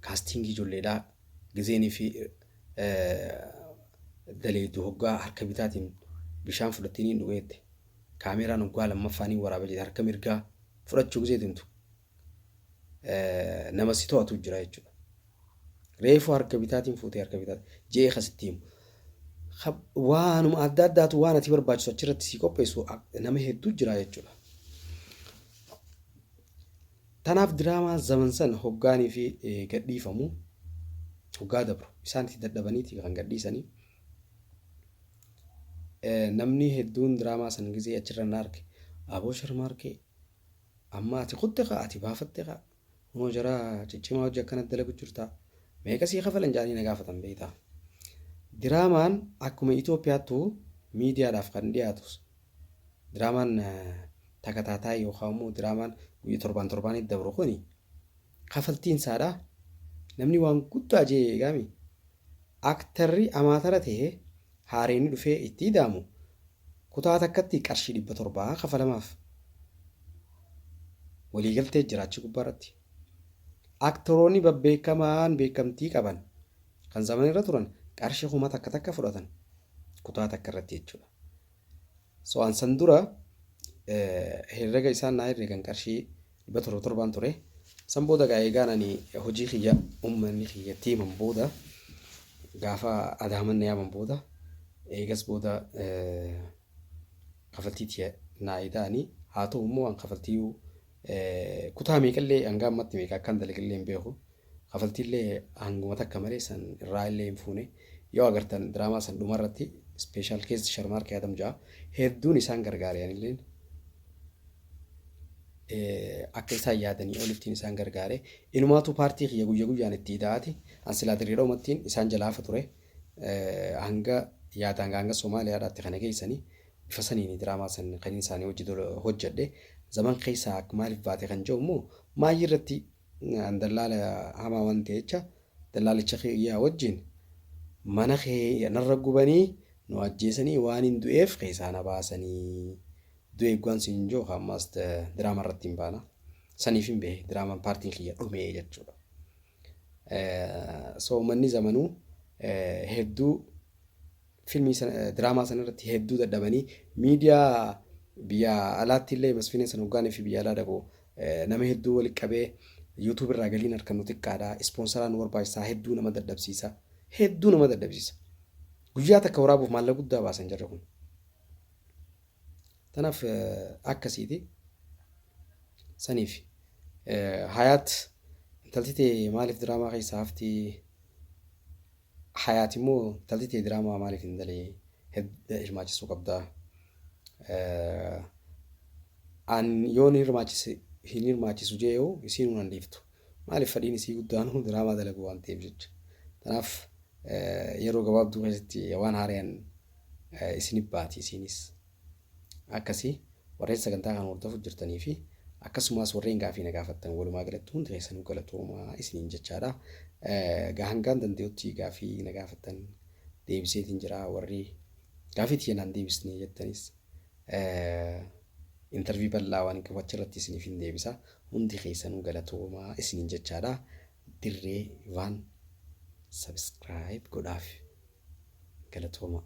Kaastingii ijoolleedhaa gizeenii fi daleetu hoggaa harka bitaatiin bishaan fudhattee ni dhugeette. Kaameeraan hoggaa lammaffaanii waraaba jedhe harka mirgaa fudhachuu gizeetintu nama si to'atu jira jechuudha. Reefu harka bitaatiin fuutee harka bitaatiin jee akkasitti himu. Waanuma adda addaatu waan ati barbaachisu achirratti si qopheessu nama hedduu jira jechuudha. Tanaaf diraamaa zaman san hoggaanii fi gadhiifamu hoggaa dabru isaan itti dadhabaniiti kan gadhiisanii. Namni hedduun diraamaa san gizee achirra na arge aboo sharmaarkee amma ati kutte kaa ati baafatte kaa moo jara ciccimaa hojii akkanatti dalagu jirtaa meeqa sii kafalan jaanii na gaafatan beektaa. Diraamaan akkuma Itoophiyaattu miidiyaadhaaf kan dhiyaatus diraamaan takataataa yookaan immoo diraamaan guyyaa torbaanitti dabru kuni kafaltiin isaadha. Namni waan guddaa jee eegami aktarri amaatara ta'ee haareen dhufee itti idaamu kutaa takkatti qarshii 700 kafalamaaf waliigaltee jiraachuu gubbaarratti. Aktoroonni babbeekamaan beekamtii qaban kan zaman irra turan qarshii kuma takka fudhatan kutaa takka irratti jechuudha. So ansan dura herrega isaan naa herregan qarshii 700 ture. San booda gaa eegaan ani hojii kiyya uummanni kiyya tiiman booda gaafa adaamanna yaaman booda eegas booda kafaltii naa idaanii haa ta'u immoo an kafaltii kutaa meeqallee hanga ammatti meeqa akkan dalagallee hin beeku. Kafaltiillee hanguma takka malee san irraa illee hin fuune yoo agartan diraamaa san dhumarratti speeshaal keessa sharmaarkee adam ja'a hedduun isaan gargaaraniilleen akka isaan yaadanii olittiin isaan gargaare inumaatu paartii kiyya guyya guyyaan itti idaati ansilaa diriira uummattiin isaan jalaafa ture hanga yaadaan hanga Somaaliyaadhaatti kana geessanii bifa saniin diraamaa san kan isaanii hojjedhe zaman keessaa akka maaliif baate kan jiru immoo maayii irratti dallaala hamaa waan ta'e jecha dallaalicha kiyyaa wajjin mana kee narra gubanii nu ajjeesanii waan hin du'eef keessaa na baasanii du'e gwaan siin joo ammas diraama irratti hin baana saniif hin behe diraamaan paartiin kiyya dhumee jechuudha. So manni zamanuu hedduu filmii diraamaa sana irratti hedduu dadhabanii miidiyaa biyya alaatti illee masfiinee sana hoggaanii fi biyya alaa dhaqu nama hedduu walitti qabee YouTube irraa galiin harka nu xiqqaadha ispoonsaraa nu barbaachisaa hedduu nama dadhabsiisa guyyaa takka waraabuuf maallaqa guddaa baasan jarri kun. Tanaaf akkasiiti saniif hayaat intalti ta'e maaliif diraamaa keessaa hafti hayaat immoo intalti ta'e diraamaa maaliif hin dalee hirmaachisuu qabdaa. An yoon hin hirmaachisu jee'oo isiin hin handiiftu maaliif fadhiin isii guddaan diraamaa dalagu waan ta'eef jecha. Tanaaf yeroo gabaabduu keessatti waan haaraan isinif baati isinis akkasii warreen sagantaa kan hordofu jirtanii fi akkasumas warreen gaafii na gaafattan walumaa galatti hundi keessanuu galatoomaa isiniin jechaadha. Gahangaan dandeetti gaafii na gaafattan deebiseetiin jira warri gaafii tiyyaan deebisnee jettanis intervii bal'aa waan qabu achirratti isiniif hin deebisa hundi keessanuu galatoomaa isiniin jechaadha. Dirree waan subscribe godhaaf galatoomaa.